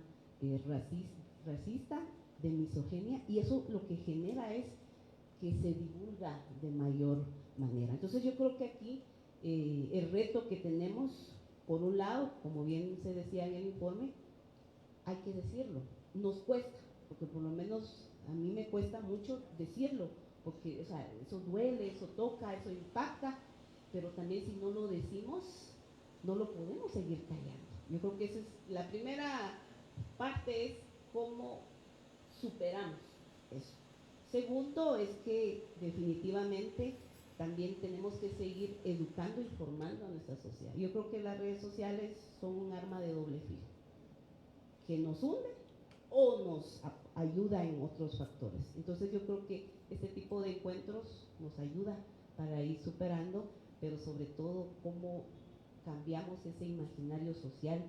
racista, de misoginia, y eso lo que genera es que se divulga de mayor manera. Entonces yo creo que aquí el reto que tenemos, por un lado, como bien se decía en el informe, hay que decirlo, nos cuesta, porque por lo menos a mí me cuesta mucho decirlo, porque o sea, eso duele, eso toca, eso impacta, pero también si no lo decimos, no lo podemos seguir callando. Yo creo que esa es la primera parte, es cómo superamos eso. Segundo es que definitivamente también tenemos que seguir educando y formando a nuestra sociedad. Yo creo que las redes sociales son un arma de doble filo, que nos hunde o nos ayuda en otros factores. Entonces yo creo que este tipo de encuentros nos ayuda para ir superando, pero sobre todo cómo cambiamos ese imaginario social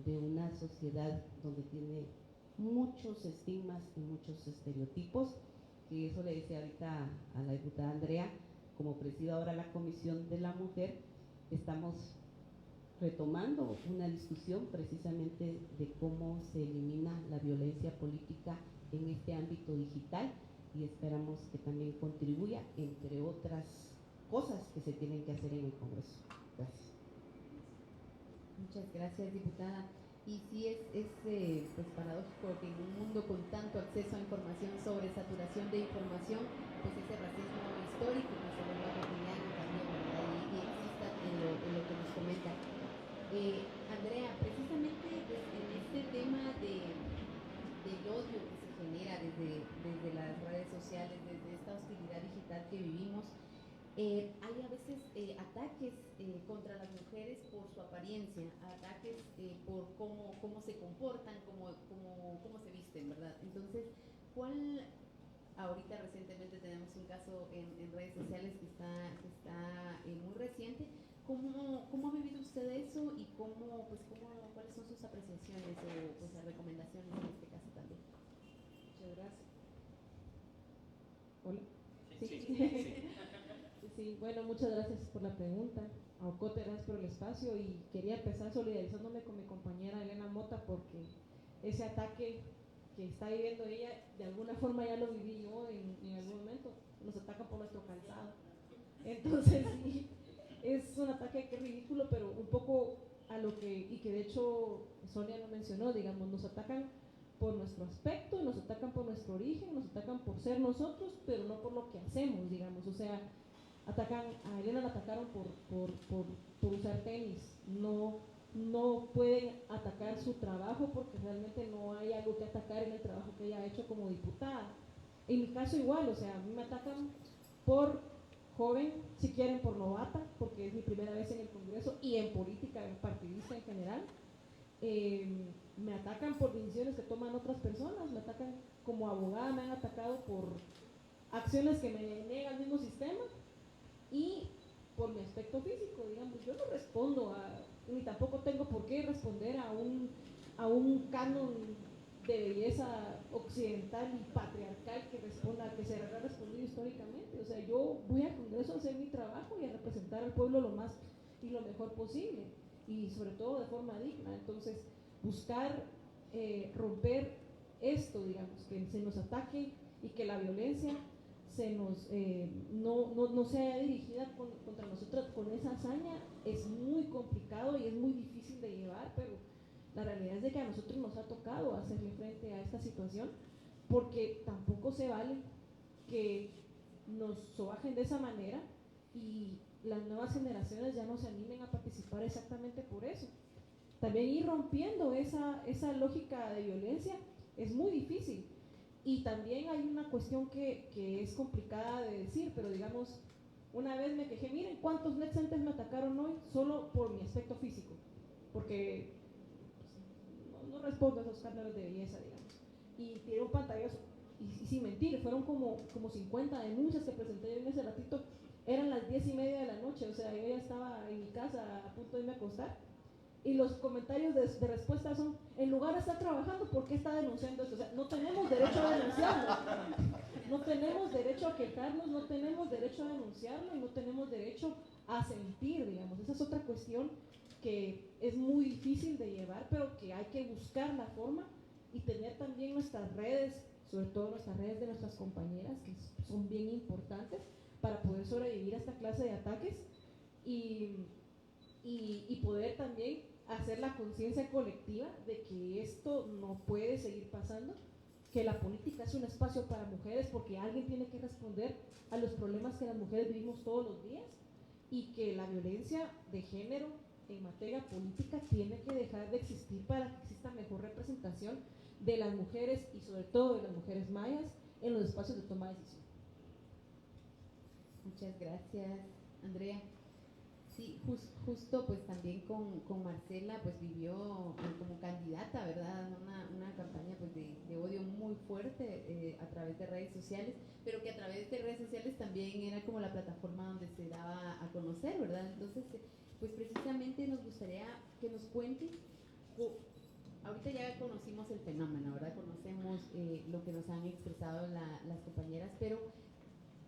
de una sociedad donde tiene muchos estigmas y muchos estereotipos, que eso le decía ahorita a la diputada Andrea, como presido ahora la Comisión de la Mujer, estamos retomando una discusión precisamente de cómo se elimina la violencia política en este ámbito digital y esperamos que también contribuya, entre otras cosas que se tienen que hacer en el Congreso. Gracias. Muchas gracias, diputada. Y sí es pues paradójico que en un mundo con tanto acceso a información, sobre saturación de información, pues ese racismo histórico que se vuelva cotidiano también, ¿verdad? Y exista en lo que nos comenta. Andrea, precisamente en este tema del odio que se genera desde las redes sociales, desde esta hostilidad digital que vivimos, hay a veces ataques contra las mujeres por su apariencia, ataques por cómo se comportan, cómo se visten, ¿verdad? Entonces, ahorita recientemente tenemos un caso en redes sociales que está muy reciente. ¿Cómo ha vivido usted eso y cuáles son sus apreciaciones o pues, recomendaciones en este caso también? Muchas gracias. Hola. Sí. Sí, bueno, muchas gracias por la pregunta. a Ocote, gracias por el espacio, y quería empezar solidarizándome con mi compañera Elena Mota porque ese ataque que está viviendo ella, de alguna forma ya lo viví yo en algún momento, nos atacan por nuestro calzado. Entonces sí, es un ataque que es ridículo, pero un poco a lo que, y que de hecho Sonia lo mencionó, digamos, nos atacan por nuestro aspecto, nos atacan por nuestro origen, nos atacan por ser nosotros, pero no por lo que hacemos, digamos, o sea, atacan, a Elena la atacaron por usar tenis, no pueden atacar su trabajo porque realmente no hay algo que atacar en el trabajo que ella ha hecho como diputada. En mi caso igual, o sea, a mí me atacan por joven, si quieren por novata, porque es mi primera vez en el Congreso y en política partidista en general. Me atacan por decisiones que toman otras personas, me atacan como abogada, me han atacado por acciones que me niega el mismo sistema y por mi aspecto físico, digamos, yo no respondo ni tampoco tengo por qué responder a un canon de belleza occidental y patriarcal que se ha respondido históricamente. O sea, yo voy al Congreso a hacer mi trabajo y a representar al pueblo lo más y lo mejor posible, y sobre todo de forma digna. Entonces, buscar romper esto, digamos, que se nos ataque y que la violencia no sea dirigida contra nosotros con esa hazaña, es muy complicado y es muy difícil de llevar, pero la realidad es de que a nosotros nos ha tocado hacerle frente a esta situación, porque tampoco se vale que nos sobajen de esa manera y las nuevas generaciones ya no se animen a participar exactamente por eso. También ir rompiendo esa lógica de violencia es muy difícil. Y también hay una cuestión que es complicada de decir, pero digamos, una vez me quejé, miren cuántos netcentes me atacaron hoy solo por mi aspecto físico, porque pues, no respondo a esos cánones de belleza, digamos. Y tiré un pantallazo, y sin mentir, fueron como 50 denuncias que presenté yo en ese ratito. Eran las 10:30 de la noche, o sea, yo ya estaba en mi casa a punto de irme a acostar. Y los comentarios de respuesta son, en lugar de estar trabajando, ¿por qué está denunciando esto? O sea, no tenemos derecho a denunciarlo, no tenemos derecho a quejarnos, no tenemos derecho a denunciarlo y no tenemos derecho a sentir, digamos. Esa es otra cuestión que es muy difícil de llevar, pero que hay que buscar la forma y tener también nuestras redes, sobre todo nuestras redes de nuestras compañeras, que son bien importantes para poder sobrevivir a esta clase de ataques y poder también hacer la conciencia colectiva de que esto no puede seguir pasando, que la política es un espacio para mujeres porque alguien tiene que responder a los problemas que las mujeres vivimos todos los días, y que la violencia de género en materia política tiene que dejar de existir para que exista mejor representación de las mujeres y sobre todo de las mujeres mayas en los espacios de toma de decisión. Muchas gracias, Andrea. Sí, justo pues también con Marcela pues vivió como candidata, ¿verdad? Una campaña pues de odio muy fuerte a través de redes sociales, pero que a través de redes sociales también era como la plataforma donde se daba a conocer, ¿verdad? Entonces, pues precisamente nos gustaría que nos cuentes, ahorita ya conocimos el fenómeno, ¿verdad? Conocemos lo que nos han expresado las compañeras, pero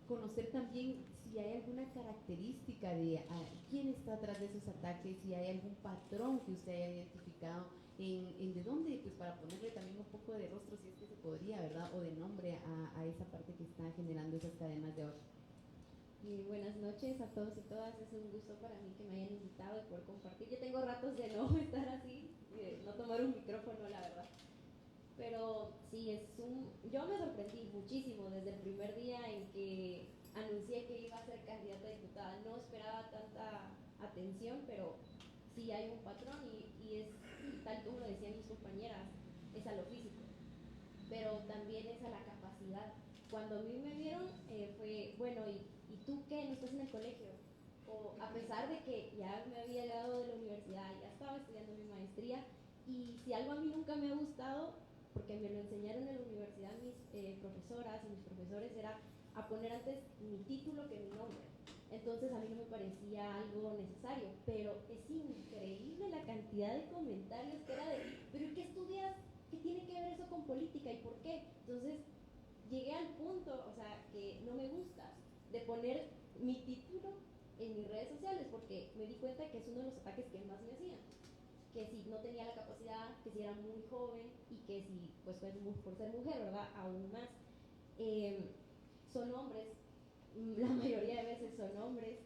conocer también si hay alguna característica de quién está atrás de esos ataques, si hay algún patrón que usted haya identificado, en de dónde, pues para ponerle también un poco de rostro, si es que se podría, ¿verdad? O de nombre a esa parte que está generando esas cadenas de odio. Buenas noches a todos y todas, es un gusto para mí que me hayan invitado y poder compartir. Yo tengo ratos de no estar así, de no tomar un micrófono, la verdad. Pero sí, yo me sorprendí muchísimo desde el primer día en que anuncié que iba a ser candidata a diputada. No esperaba tanta atención, pero sí hay un patrón y es, tal como lo decían mis compañeras, es a lo físico, pero también es a la capacidad. Cuando a mí me vieron fue, bueno, ¿y tú qué? ¿No estás en el colegio? O a pesar de que ya me había graduado de la universidad, ya estaba estudiando mi maestría, y si algo a mí nunca me ha gustado, porque me lo enseñaron en la universidad mis profesoras y mis profesores, era a poner antes mi título que mi nombre. Entonces a mí no me parecía algo necesario, pero es increíble la cantidad de comentarios que era de, ¿pero qué estudias? ¿Qué tiene que ver eso con política y por qué? Entonces llegué al punto, o sea, que no me gusta, de poner mi título en mis redes sociales porque me di cuenta que es uno de los ataques que más me hacían. Que si no tenía la capacidad, que si era muy joven y que si, pues por ser mujer, ¿verdad? Aún más. Son hombres, la mayoría de veces son hombres,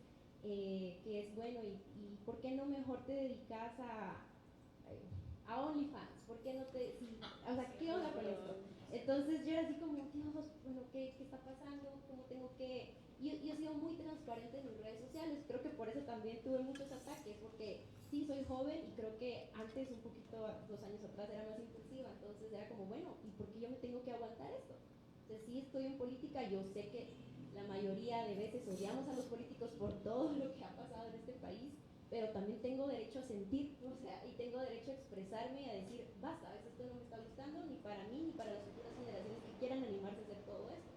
que es bueno, y ¿por qué no mejor te dedicas a OnlyFans? ¿Por qué no te, si, o sea, qué onda con esto? Entonces yo era así como, Dios, bueno, ¿qué está pasando? ¿Cómo tengo que...? Yo he sido muy transparente en mis redes sociales, creo que por eso también tuve muchos ataques, porque sí soy joven y creo que antes, un poquito, 2 años atrás, era más impulsiva, entonces era como, bueno, ¿y por qué yo me tengo que aguantar esto? Entonces sí estoy en política, yo sé que la mayoría de veces odiamos a los políticos por todo lo que ha pasado en este país, pero también tengo derecho a sentir, o sea, y tengo derecho a expresarme y a decir, basta, a veces esto no me está gustando ni para mí ni para las futuras generaciones que quieran animarse a hacer todo esto.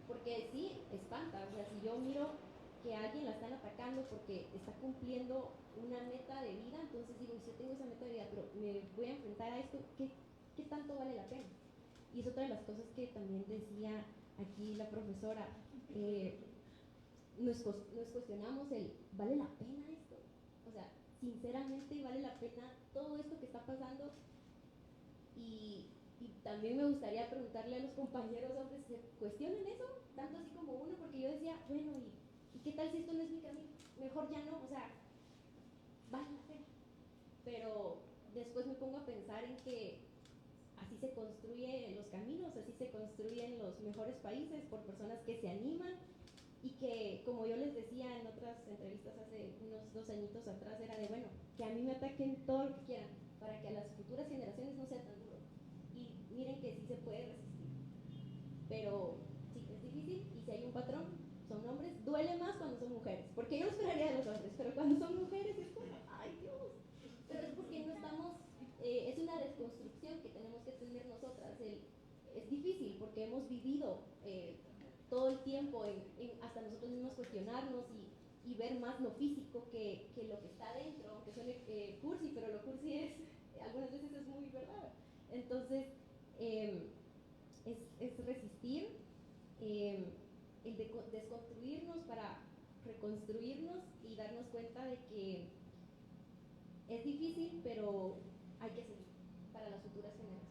Porque sí, espanta, o sea, si yo miro que a alguien la están atacando porque está cumpliendo una meta de vida, entonces digo, si yo tengo esa meta de vida, pero me voy a enfrentar a esto, ¿qué tanto vale la pena? Y es otra de las cosas que también decía aquí la profesora, nos cuestionamos el, ¿vale la pena esto? O sea, sinceramente, ¿vale la pena todo esto que está pasando? Y también me gustaría preguntarle a los compañeros hombres que cuestionen eso, tanto así como uno, porque yo decía, bueno, ¿y qué tal si esto no es mi camino? Mejor ya no, o sea, vale la pena. Pero después me pongo a pensar en que así se construyen los caminos, así se construyen los mejores países por personas que se animan y que, como yo les decía en otras entrevistas hace unos 2 añitos atrás, era de, bueno, que a mí me ataquen todo lo que quieran, para que a las futuras generaciones no sea tan duro. Y miren que sí se puede resistir, pero sí, es difícil, y si hay un patrón, son hombres, duele más cuando son mujeres, porque yo lo esperaría de los hombres, pero cuando son mujeres es como, ay Dios, pero es porque no estamos, es una desconstrucción que tenemos que tener nosotras, es difícil porque hemos vivido todo el tiempo hasta nosotros mismos cuestionarnos y ver más lo físico que lo que está dentro, aunque suene cursi, pero lo cursi es, algunas veces es muy verdad. Entonces, es resistir, el de desconstruirnos para reconstruirnos y darnos cuenta de que es difícil, pero hay que seguir para las futuras generaciones.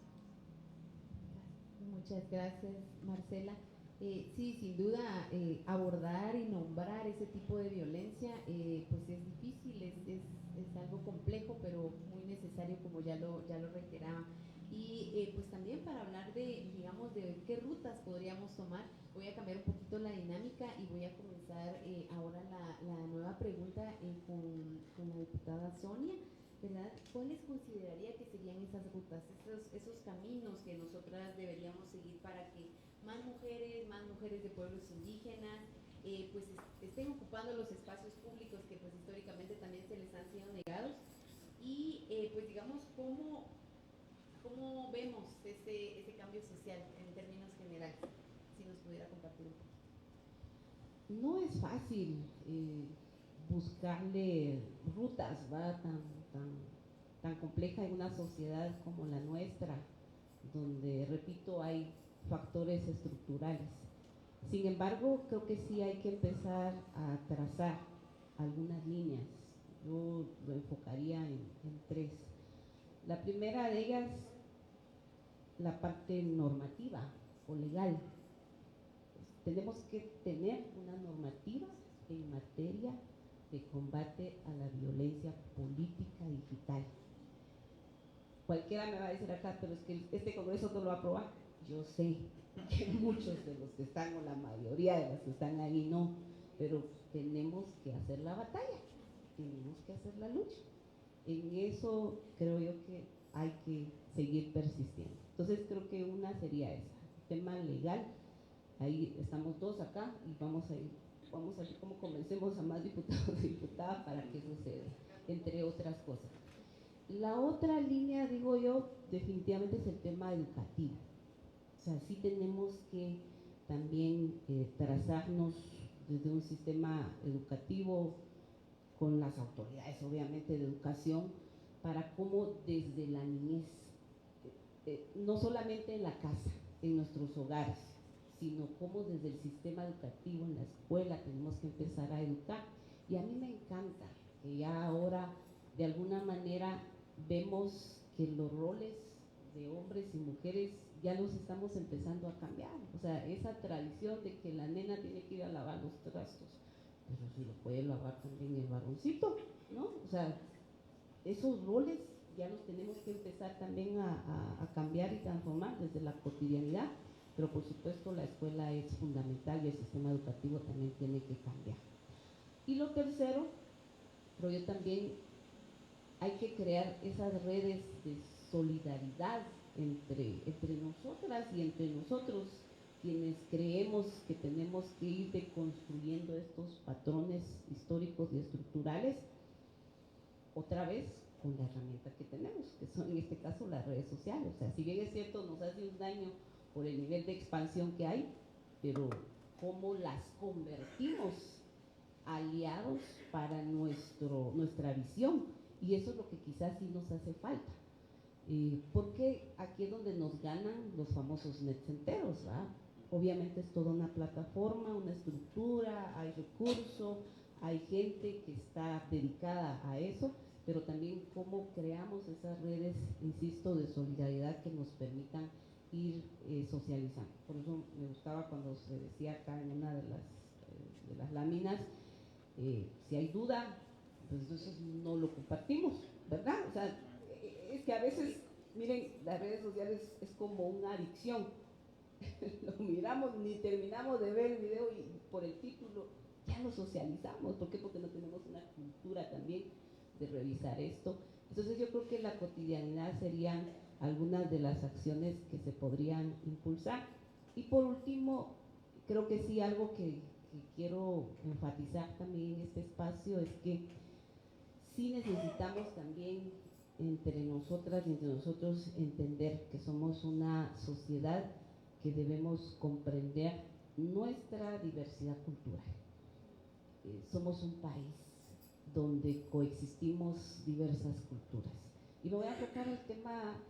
Muchas gracias, Marcela. Sí, sin duda, abordar y nombrar ese tipo de violencia, pues es difícil, es algo complejo, pero muy necesario, como ya lo reiteraba. Y pues también para hablar de, digamos, de qué rutas podríamos tomar, voy a cambiar un poquito la dinámica y voy a comenzar ahora la nueva pregunta con la diputada Sonia, ¿verdad? ¿Cuáles consideraría que serían esas rutas, esos caminos que nosotras deberíamos seguir para que más mujeres de pueblos indígenas, pues estén ocupando los espacios públicos que pues históricamente también se les han sido negados? Y pues digamos, ¿cómo vemos ese cambio social en términos generales? Si nos pudiera compartir un poco. No es fácil buscarle rutas, ¿va? Tan compleja en una sociedad como la nuestra, donde, repito, hay factores estructurales. Sin embargo, creo que sí hay que empezar a trazar algunas líneas. Yo lo enfocaría en 3. La primera de ellas, la parte normativa o legal. Tenemos que tener una normativa en materia de combate a la violencia política digital. Cualquiera me va a decir acá, pero es que este Congreso no lo va a aprobar. Yo sé que muchos de los que están, o la mayoría de los que están ahí no, pero tenemos que hacer la batalla, tenemos que hacer la lucha. En eso creo yo que hay que seguir persistiendo. Entonces creo que una sería esa, tema legal. Ahí estamos todos acá y vamos a ver cómo convencemos a más diputados y diputadas para que suceda, entre otras cosas. La otra línea, digo yo, definitivamente es el tema educativo. O sea, sí tenemos que también trazarnos desde un sistema educativo con las autoridades, obviamente, de educación, para cómo desde la niñez, no solamente en la casa, en nuestros hogares, sino cómo desde el sistema educativo, en la escuela, tenemos que empezar a educar Y a mí me encanta que ya ahora de alguna manera vemos que los roles de hombres y mujeres ya los estamos empezando a cambiar. O sea, esa tradición de que la nena tiene que ir a lavar los trastos, pero si lo puede lavar también el varoncito, ¿no? O sea, esos roles ya los tenemos que empezar también a cambiar y transformar desde la cotidianidad, pero por supuesto la escuela es fundamental y el sistema educativo también tiene que cambiar. Y lo tercero, pero yo también hay que crear esas redes de solidaridad entre nosotras y entre nosotros, quienes creemos que tenemos que ir deconstruyendo estos patrones históricos y estructurales, otra vez con la herramienta que tenemos, que son en este caso las redes sociales. O sea, si bien es cierto, nos hace un daño por el nivel de expansión que hay, pero cómo las convertimos aliados para nuestra visión, y eso es lo que quizás sí nos hace falta. Porque aquí es donde nos ganan los famosos netcenteros, ¿verdad? Obviamente es toda una plataforma, una estructura, hay recursos, hay gente que está dedicada a eso, pero también cómo creamos esas redes, insisto, de solidaridad que nos permitan ir socializando. Por eso me gustaba cuando se decía acá en una de las láminas, si hay duda, pues entonces no lo compartimos, ¿verdad? O sea, es que a veces, miren, las redes sociales es como una adicción. Lo miramos, ni terminamos de ver el video y por el título ya lo socializamos. ¿Por qué? Porque no tenemos una cultura también de revisar esto. Entonces yo creo que la cotidianidad serían algunas de las acciones que se podrían impulsar. Y por último, creo que sí, algo que quiero enfatizar también en este espacio es que sí necesitamos también entre nosotras y entre nosotros entender que somos una sociedad que debemos comprender nuestra diversidad cultural. Somos un país donde coexistimos diversas culturas. Y me voy a enfocar el tema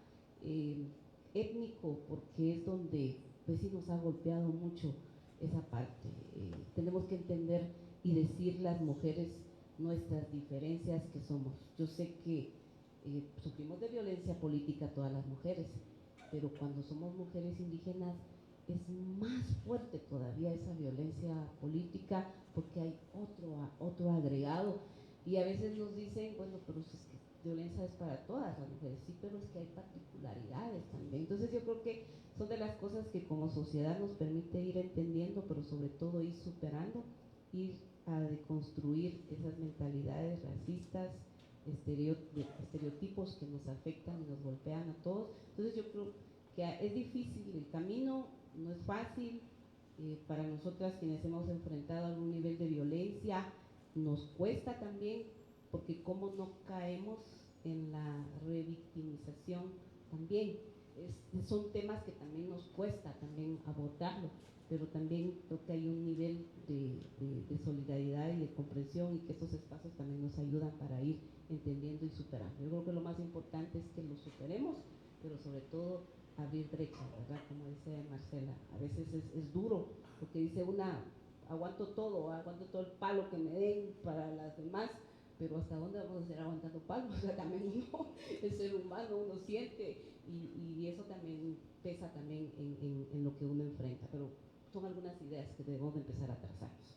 étnico, porque es donde pues sí nos ha golpeado mucho esa parte. Tenemos que entender y decir las mujeres nuestras diferencias que somos. Yo sé que sufrimos de violencia política todas las mujeres, pero cuando somos mujeres indígenas es más fuerte todavía esa violencia política porque hay otro agregado. Y a veces nos dicen, bueno, pero es que violencia es para todas las mujeres, sí, pero es que hay particularidades también. Entonces yo creo que son de las cosas que como sociedad nos permite ir entendiendo, pero sobre todo ir superando, ir a deconstruir esas mentalidades racistas, estereotipos que nos afectan y nos golpean a todos. Entonces yo creo que es difícil el camino, no es fácil. Para nosotras quienes hemos enfrentado algún nivel de violencia, nos cuesta también, porque cómo no caemos en la revictimización también. Son temas que también nos cuesta también abordarlo, pero también creo que hay un nivel de solidaridad y de comprensión, y que esos espacios también nos ayudan para ir entendiendo y superando. Yo creo que lo más importante es que lo superemos, pero sobre todo abrir brechas, ¿verdad? Como dice Marcela, a veces es duro, porque dice una, aguanto todo el palo que me den para las demás, pero ¿hasta dónde vamos a seguir aguantando palos? O sea, también uno, el ser humano, uno siente, y eso también pesa también en lo que uno enfrenta, pero son algunas ideas que debemos de empezar a trazarnos.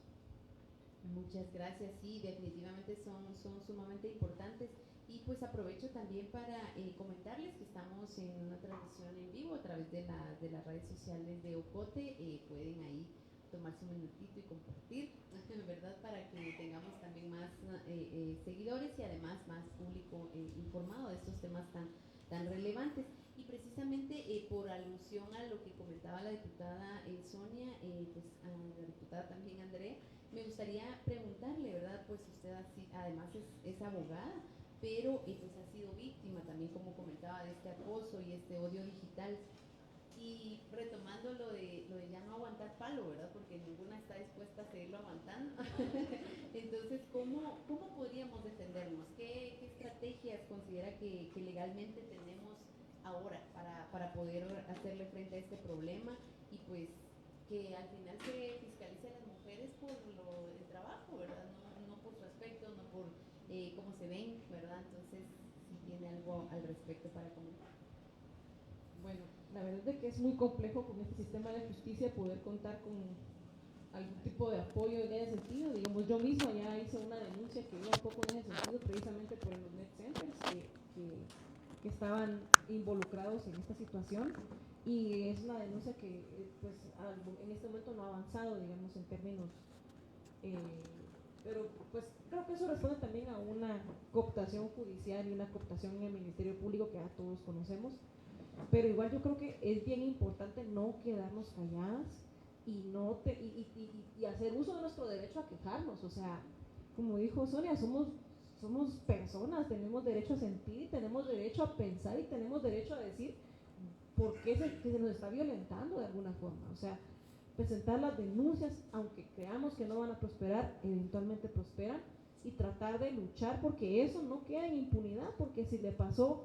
Muchas gracias, sí, definitivamente son sumamente importantes. Y pues aprovecho también para comentarles que estamos en una transmisión en vivo a través de las redes sociales de Ocote. Pueden ahí tomarse un minutito y compartir, ¿verdad? Para que tengamos también más seguidores y además más público informado de estos temas tan relevantes. Y precisamente por alusión a lo que comentaba la diputada Sonia, pues a la diputada también Andrea, me gustaría preguntarle, ¿verdad? Pues usted así, además es abogada, pero pues ha sido víctima también, como comentaba, de este acoso y este odio digital. Y retomando lo de ya no aguantar palo, ¿verdad? Porque ninguna está dispuesta a seguirlo aguantando. Entonces, ¿cómo podríamos defendernos? ¿Qué estrategias considera que legalmente tenemos ahora para poder hacerle frente a este problema? Y pues que al final se fiscalice a las mujeres por el trabajo, ¿verdad? No por su aspecto cómo se ven, ¿verdad? Entonces, si tiene algo al respecto para comentar. Bueno, la verdad es que es muy complejo con este sistema de justicia poder contar con algún tipo de apoyo en ese sentido. Digamos, yo misma ya hice una denuncia que iba un poco en ese sentido, precisamente por los net centers que estaban involucrados en esta situación, y es una denuncia que pues en este momento no ha avanzado, digamos, en términos, pero pues creo que eso responde también a una cooptación judicial y una cooptación en el Ministerio Público que ya todos conocemos, pero igual yo creo que es bien importante no quedarnos calladas y hacer uso de nuestro derecho a quejarnos. O sea, como dijo Sonia, somos personas, tenemos derecho a sentir, tenemos derecho a pensar y tenemos derecho a decir por qué se nos está violentando de alguna forma. O sea, presentar las denuncias, aunque creamos que no van a prosperar, eventualmente prosperan, y tratar de luchar porque eso no queda en impunidad, porque si le pasó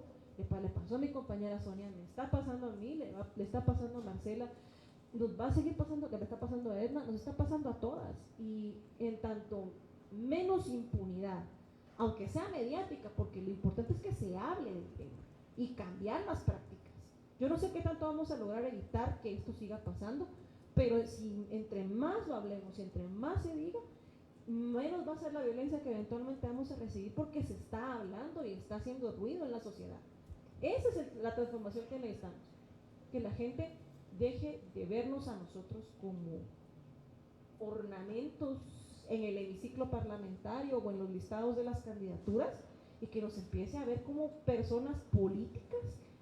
a mi compañera Sonia, me está pasando a mí, le está pasando a Marcela, nos va a seguir pasando, le está pasando a Edna, nos está pasando a todas. Y en tanto menos impunidad, aunque sea mediática, porque lo importante es que se hable del tema y cambiar las prácticas. Yo no sé qué tanto vamos a lograr evitar que esto siga pasando, pero si entre más lo hablemos y entre más se diga, menos va a ser la violencia que eventualmente vamos a recibir, porque se está hablando y está haciendo ruido en la sociedad. Esa es la transformación que necesitamos, que la gente deje de vernos a nosotros como ornamentos en el hemiciclo parlamentario o en los listados de las candidaturas, y que nos empiece a ver como personas políticas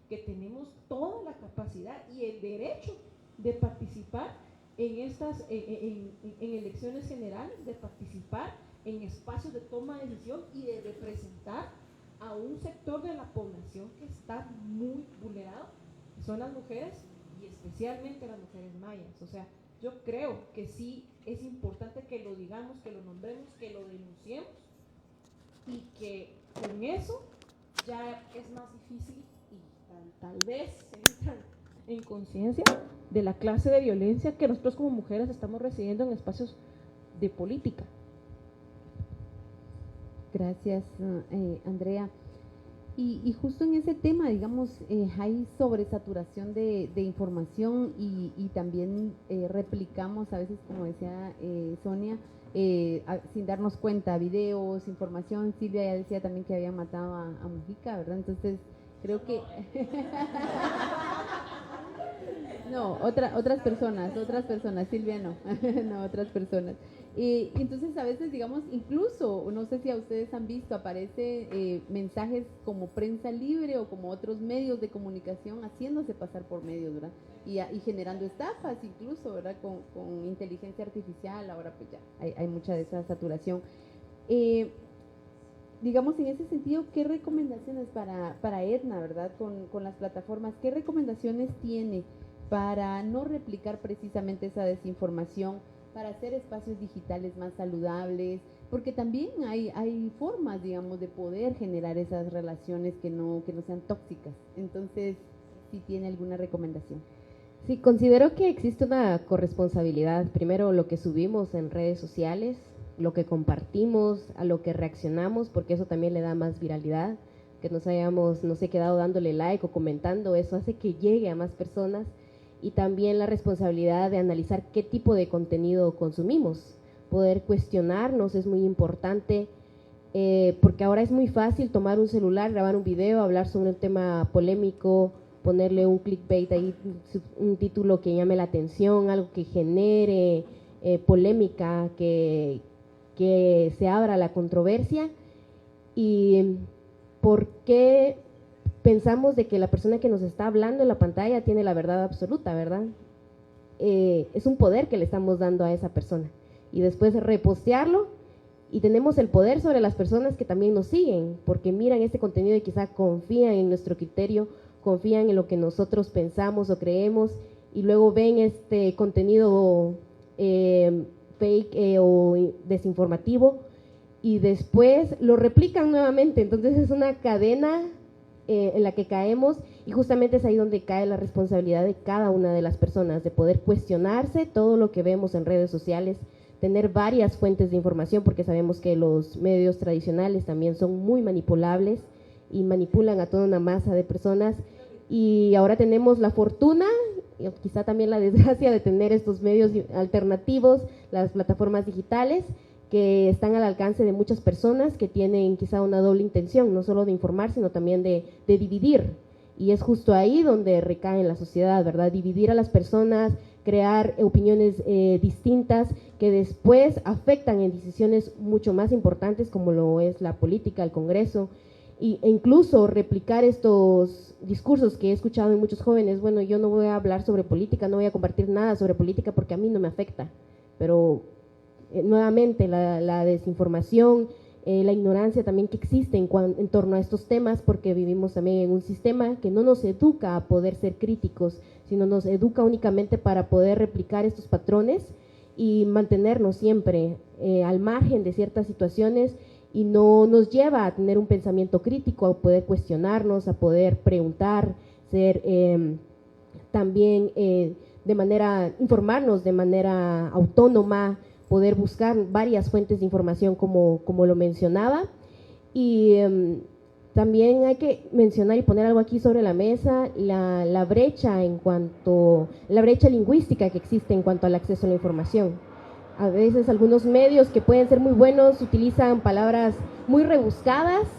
que tenemos toda la capacidad y el derecho de participar en elecciones generales, de participar en espacios de toma de decisión y de representar a un sector de la población que está muy vulnerado, que son las mujeres, y especialmente las mujeres mayas. O sea, yo creo que sí es importante que lo digamos, que lo nombremos, que lo denunciemos, y que con eso ya es más difícil y tal vez se entran en conciencia de la clase de violencia que nosotros como mujeres estamos recibiendo en espacios de política. Gracias, Andrea. Y justo en ese tema, digamos, hay sobresaturación de información y también replicamos a veces, como decía Sonia, sin darnos cuenta, videos, información. Silvia ya decía también que había matado a Mujica, ¿verdad? Entonces, creo que… No, otras personas, Silvia no, no, otras personas. Y entonces a veces, digamos, incluso, no sé si a ustedes han visto, aparece mensajes como Prensa Libre o como otros medios de comunicación haciéndose pasar por medios, ¿verdad? Y generando estafas incluso, ¿verdad? Con inteligencia artificial, ahora pues ya hay mucha de esa saturación. Digamos, en ese sentido, ¿qué recomendaciones para Edna, ¿verdad? Con las plataformas, ¿qué recomendaciones tiene para no replicar precisamente esa desinformación, para hacer espacios digitales más saludables? Porque también hay formas, digamos, de poder generar esas relaciones que no sean tóxicas. Entonces, ¿sí tiene alguna recomendación? Sí, considero que existe una corresponsabilidad. Primero, lo que subimos en redes sociales, lo que compartimos, a lo que reaccionamos, porque eso también le da más viralidad. Que nos hayamos, no sé, quedado dándole like o comentando, eso hace que llegue a más personas. Y también la responsabilidad de analizar qué tipo de contenido consumimos. Poder cuestionarnos es muy importante, porque ahora es muy fácil tomar un celular, grabar un video, hablar sobre un tema polémico, ponerle un clickbait ahí, un título que llame la atención, algo que genere polémica, que se abra la controversia. ¿Y por qué pensamos de que la persona que nos está hablando en la pantalla tiene la verdad absoluta, ¿verdad? Es un poder que le estamos dando a esa persona. Y después repostearlo, y tenemos el poder sobre las personas que también nos siguen, porque miran este contenido y quizá confían en nuestro criterio, confían en lo que nosotros pensamos o creemos, y luego ven este contenido fake o desinformativo, y después lo replican nuevamente. Entonces es una cadena en la que caemos, y justamente es ahí donde cae la responsabilidad de cada una de las personas, de poder cuestionarse todo lo que vemos en redes sociales, tener varias fuentes de información, porque sabemos que los medios tradicionales también son muy manipulables y manipulan a toda una masa de personas. Y ahora tenemos la fortuna, y quizá también la desgracia, de tener estos medios alternativos, las plataformas digitales, que están al alcance de muchas personas que tienen quizá una doble intención, no solo de informar, sino también de dividir. Y es justo ahí donde recae en la sociedad, ¿verdad? Dividir a las personas, crear opiniones distintas que después afectan en decisiones mucho más importantes, como lo es la política, el Congreso, e incluso replicar estos discursos que he escuchado en muchos jóvenes. Bueno, yo no voy a hablar sobre política, no voy a compartir nada sobre política porque a mí no me afecta, pero nuevamente la desinformación, la ignorancia también que existe en torno a estos temas, porque vivimos también en un sistema que no nos educa a poder ser críticos, sino nos educa únicamente para poder replicar estos patrones y mantenernos siempre al margen de ciertas situaciones, y no nos lleva a tener un pensamiento crítico, a poder cuestionarnos, a poder preguntar, ser también informarnos de manera autónoma, poder buscar varias fuentes de información como lo mencionaba. Y también hay que mencionar y poner algo aquí sobre la mesa, la brecha lingüística que existe en cuanto al acceso a la información. A veces algunos medios que pueden ser muy buenos utilizan palabras muy rebuscadas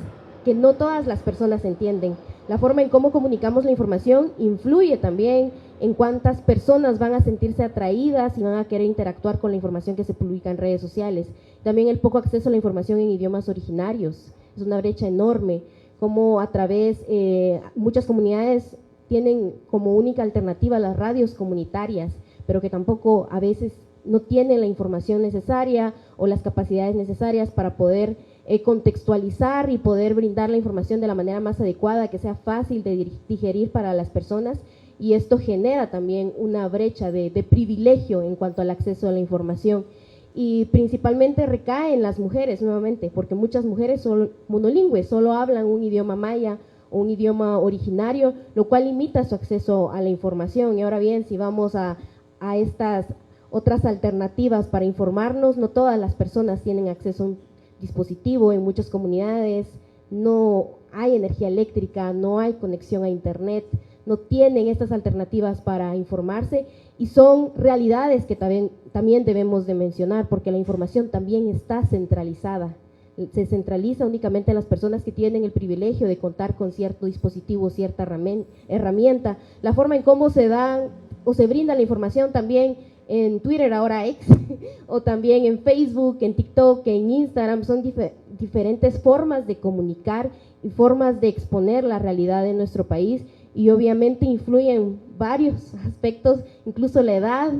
que no todas las personas entienden. La forma en cómo comunicamos la información influye también en cuántas personas van a sentirse atraídas y van a querer interactuar con la información que se publica en redes sociales. También el poco acceso a la información en idiomas originarios. Es una brecha enorme, como a través, muchas comunidades tienen como única alternativa las radios comunitarias, pero que tampoco a veces no tienen la información necesaria o las capacidades necesarias para poder contextualizar y poder brindar la información de la manera más adecuada, que sea fácil de digerir para las personas, y esto genera también una brecha de privilegio en cuanto al acceso a la información, y principalmente recae en las mujeres nuevamente, porque muchas mujeres son monolingües, solo hablan un idioma maya o un idioma originario, lo cual limita su acceso a la información. Y ahora bien, si vamos a estas otras alternativas para informarnos, no todas las personas tienen acceso a un dispositivo. En muchas comunidades no hay energía eléctrica, no hay conexión a internet, no tienen estas alternativas para informarse, y son realidades que también debemos de mencionar, porque la información también está centralizada. Se centraliza únicamente en las personas que tienen el privilegio de contar con cierto dispositivo, cierta herramienta. La forma en cómo se da o se brinda la información también en Twitter, ahora X, o también en Facebook, en TikTok, en Instagram, son diferentes formas de comunicar y formas de exponer la realidad de nuestro país, y obviamente influyen varios aspectos, incluso la edad.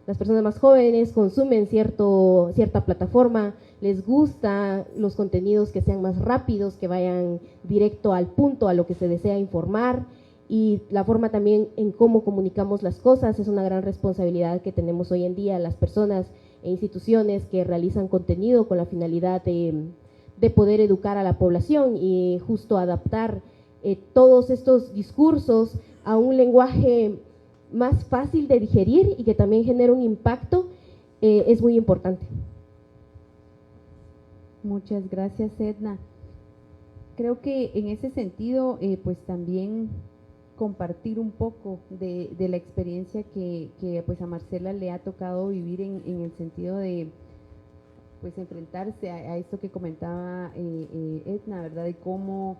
Las personas más jóvenes consumen cierta plataforma, les gusta los contenidos que sean más rápidos, que vayan directo al punto, a lo que se desea informar, y la forma también en cómo comunicamos las cosas es una gran responsabilidad que tenemos hoy en día las personas e instituciones que realizan contenido con la finalidad de poder educar a la población y justo adaptar todos estos discursos a un lenguaje más fácil de digerir y que también genera un impacto, es muy importante. Muchas gracias, Edna. Creo que en ese sentido, pues también compartir un poco de la experiencia que pues a Marcela le ha tocado vivir en el sentido de pues enfrentarse a esto que comentaba Edna, ¿verdad? De cómo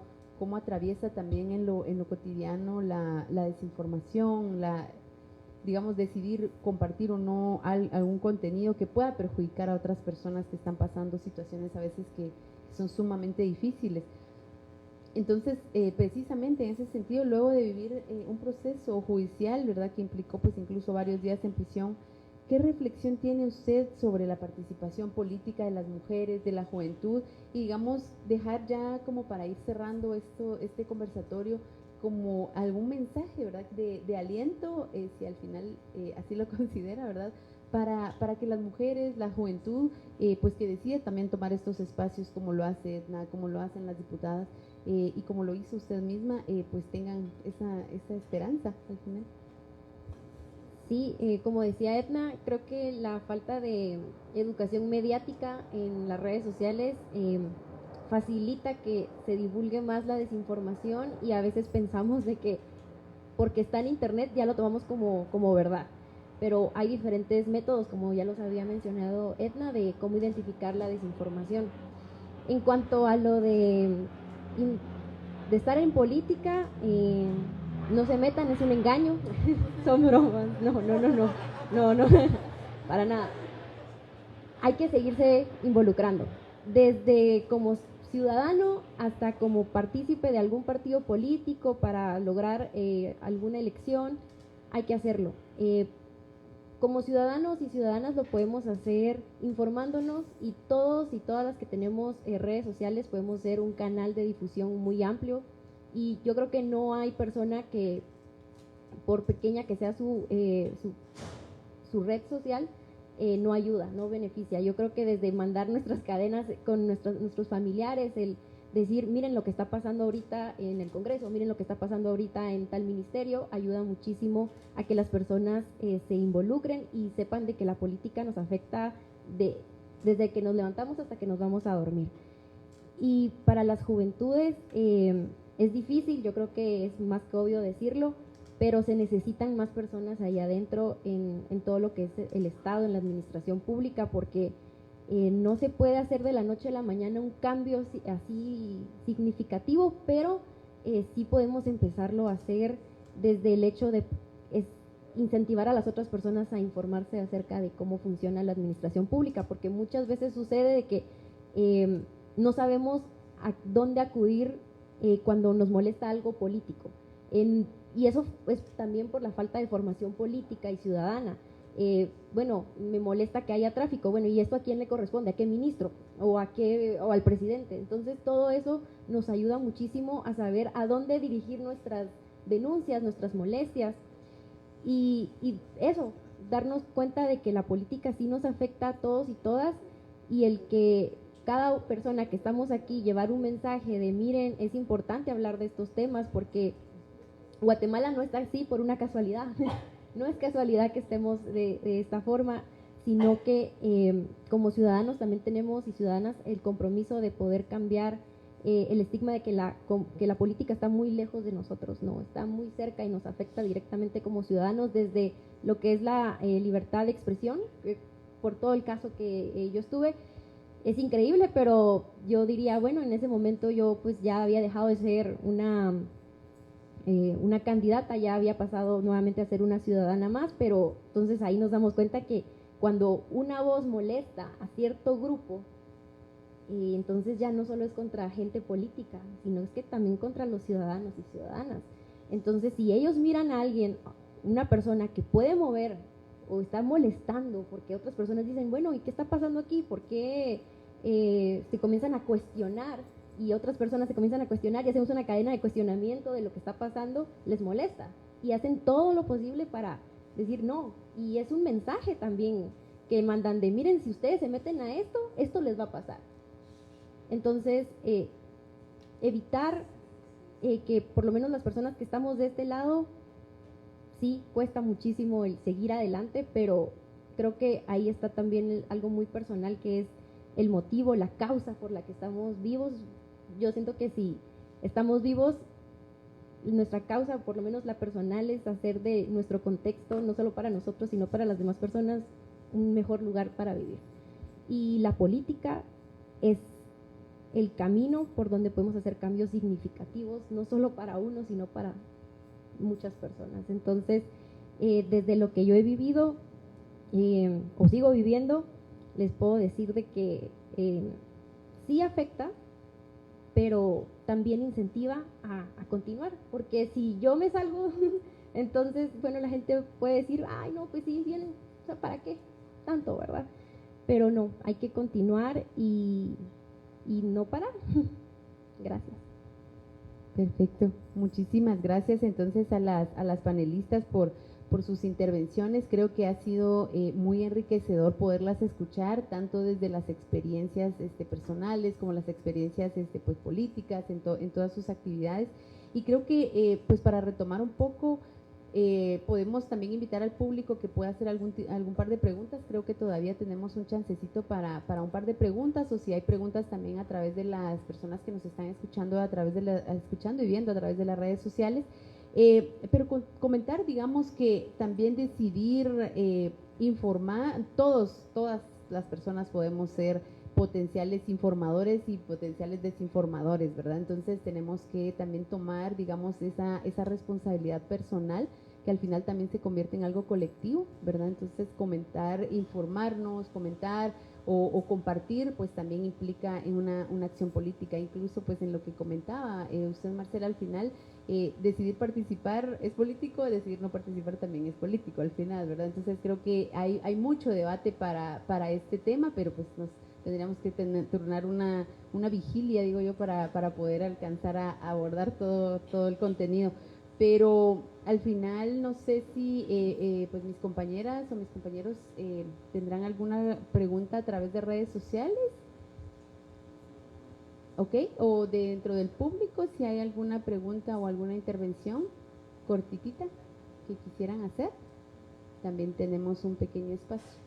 atraviesa también en lo cotidiano la desinformación, digamos, decidir compartir o no algún contenido que pueda perjudicar a otras personas que están pasando situaciones a veces que son sumamente difíciles. Entonces, precisamente en ese sentido, luego de vivir un proceso judicial, ¿verdad?, que implicó pues incluso varios días en prisión, ¿qué reflexión tiene usted sobre la participación política de las mujeres, de la juventud? Y digamos, dejar ya como para ir cerrando este conversatorio, como algún mensaje, ¿verdad?, de aliento, si al final así lo considera, ¿verdad?, para que las mujeres, la juventud, pues que decide también tomar estos espacios como lo hace Edna, como lo hacen las diputadas, y como lo hizo usted misma, pues tengan esa esperanza al final. Sí, como decía Edna, creo que la falta de educación mediática en las redes sociales facilita que se divulgue más la desinformación y a veces pensamos de que porque está en internet ya lo tomamos como verdad. Pero hay diferentes métodos, como ya los había mencionado Edna, de cómo identificar la desinformación. En cuanto a lo de estar en política, no se metan, es un engaño, son bromas, no, para nada. Hay que seguirse involucrando, desde como ciudadano hasta como partícipe de algún partido político para lograr alguna elección, hay que hacerlo. Como ciudadanos y ciudadanas lo podemos hacer informándonos y todos y todas las que tenemos redes sociales podemos ser un canal de difusión muy amplio y yo creo que no hay persona que, por pequeña que sea su red social, no ayuda, no beneficia. Yo creo que desde mandar nuestras cadenas con nuestros familiares, el decir, miren lo que está pasando ahorita en el Congreso, miren lo que está pasando ahorita en tal ministerio, ayuda muchísimo a que las personas se involucren y sepan de que la política nos afecta desde que nos levantamos hasta que nos vamos a dormir. Y para las juventudes es difícil, yo creo que es más que obvio decirlo, pero se necesitan más personas ahí adentro en todo lo que es el Estado, en la administración pública, porque no se puede hacer de la noche a la mañana un cambio así significativo, pero sí podemos empezarlo a hacer desde el hecho de incentivar a las otras personas a informarse acerca de cómo funciona la administración pública, porque muchas veces sucede de que no sabemos a dónde acudir cuando nos molesta algo político. Y eso es también por la falta de formación política y ciudadana. Bueno, me molesta que haya tráfico, bueno, ¿y esto a quién le corresponde? ¿A qué ministro? ¿O al presidente? Entonces todo eso nos ayuda muchísimo a saber a dónde dirigir nuestras denuncias, nuestras molestias y eso, darnos cuenta de que la política sí nos afecta a todos y todas y el que cada persona que estamos aquí llevar un mensaje de miren, es importante hablar de estos temas porque Guatemala no está así por una casualidad. No es casualidad que estemos de esta forma, sino que como ciudadanos también tenemos y ciudadanas el compromiso de poder cambiar el estigma de que la política está muy lejos de nosotros, no, está muy cerca y nos afecta directamente como ciudadanos desde lo que es la libertad de expresión, por todo el caso que yo estuve. Es increíble, pero yo diría, bueno, en ese momento yo pues ya había dejado de ser una candidata, ya había pasado nuevamente a ser una ciudadana más, pero entonces ahí nos damos cuenta que cuando una voz molesta a cierto grupo, entonces ya no solo es contra gente política, sino es que también contra los ciudadanos y ciudadanas. Entonces si ellos miran a alguien, una persona que puede mover o está molestando, porque otras personas dicen, bueno, ¿y qué está pasando aquí? ¿Por qué se comienzan a cuestionar? Y otras personas se comienzan a cuestionar y hacemos una cadena de cuestionamiento de lo que está pasando, les molesta y hacen todo lo posible para decir no. Y es un mensaje también que mandan de miren, si ustedes se meten a esto les va a pasar. Entonces, evitar que por lo menos las personas que estamos de este lado, sí, cuesta muchísimo el seguir adelante, pero creo que ahí está también algo muy personal que es el motivo, la causa por la que estamos vivos. Yo siento que si estamos vivos, nuestra causa, por lo menos la personal, es hacer de nuestro contexto, no solo para nosotros, sino para las demás personas, un mejor lugar para vivir. Y la política es el camino por donde podemos hacer cambios significativos, no solo para uno, sino para muchas personas. Entonces, desde lo que yo he vivido o sigo viviendo, les puedo decir de que sí afecta, pero también incentiva a continuar, porque si yo me salgo, entonces, bueno, la gente puede decir, ay, no, pues sí, vienen, o sea, ¿para qué tanto, verdad? Pero no, hay que continuar y no parar. Gracias. Perfecto, muchísimas gracias entonces a las panelistas por sus intervenciones. Creo que ha sido muy enriquecedor poderlas escuchar, tanto desde las experiencias personales como las experiencias pues políticas en todas sus actividades. Y creo que pues para retomar un poco, podemos también invitar al público que pueda hacer algún par de preguntas. Creo que todavía tenemos un chancecito para un par de preguntas, o si hay preguntas también a través de las personas que nos están escuchando, escuchando y viendo a través de las redes sociales. Pero comentar, digamos, que también decidir informar, todas las personas podemos ser potenciales informadores y potenciales desinformadores, ¿verdad? Entonces tenemos que también tomar, digamos, esa responsabilidad personal, que al final también se convierte en algo colectivo, ¿verdad? Entonces comentar, informarnos, comentar o compartir, pues también implica en una acción política. Incluso pues en lo que comentaba usted, Marcela, al final decidir participar es político, decidir no participar también es político al final, ¿verdad? Entonces creo que hay mucho debate para este tema, pero pues tendríamos que turnar una vigilia, digo yo, para poder alcanzar a abordar todo el contenido. Pero al final no sé si pues mis compañeras o mis compañeros tendrán alguna pregunta a través de redes sociales, ¿ok? O dentro del público, si hay alguna pregunta o alguna intervención cortitita que quisieran hacer, también tenemos un pequeño espacio.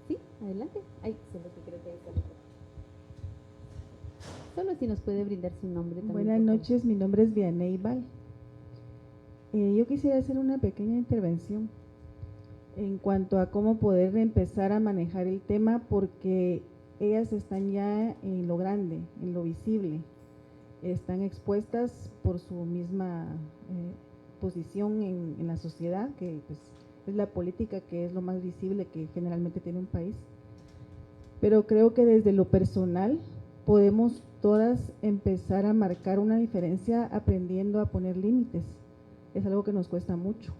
Sí, adelante. Ay, solo que creo que hay que... Solo si nos puede brindar su nombre también. Buenas noches, mi nombre es Vianey Val. Yo quisiera hacer una pequeña intervención en cuanto a cómo poder empezar a manejar el tema, porque ellas están ya en lo grande, en lo visible, están expuestas por su misma posición en la sociedad, que pues, es la política, que es lo más visible que generalmente tiene un país. Pero creo que desde lo personal podemos todas empezar a marcar una diferencia aprendiendo a poner límites. Es algo que nos cuesta mucho.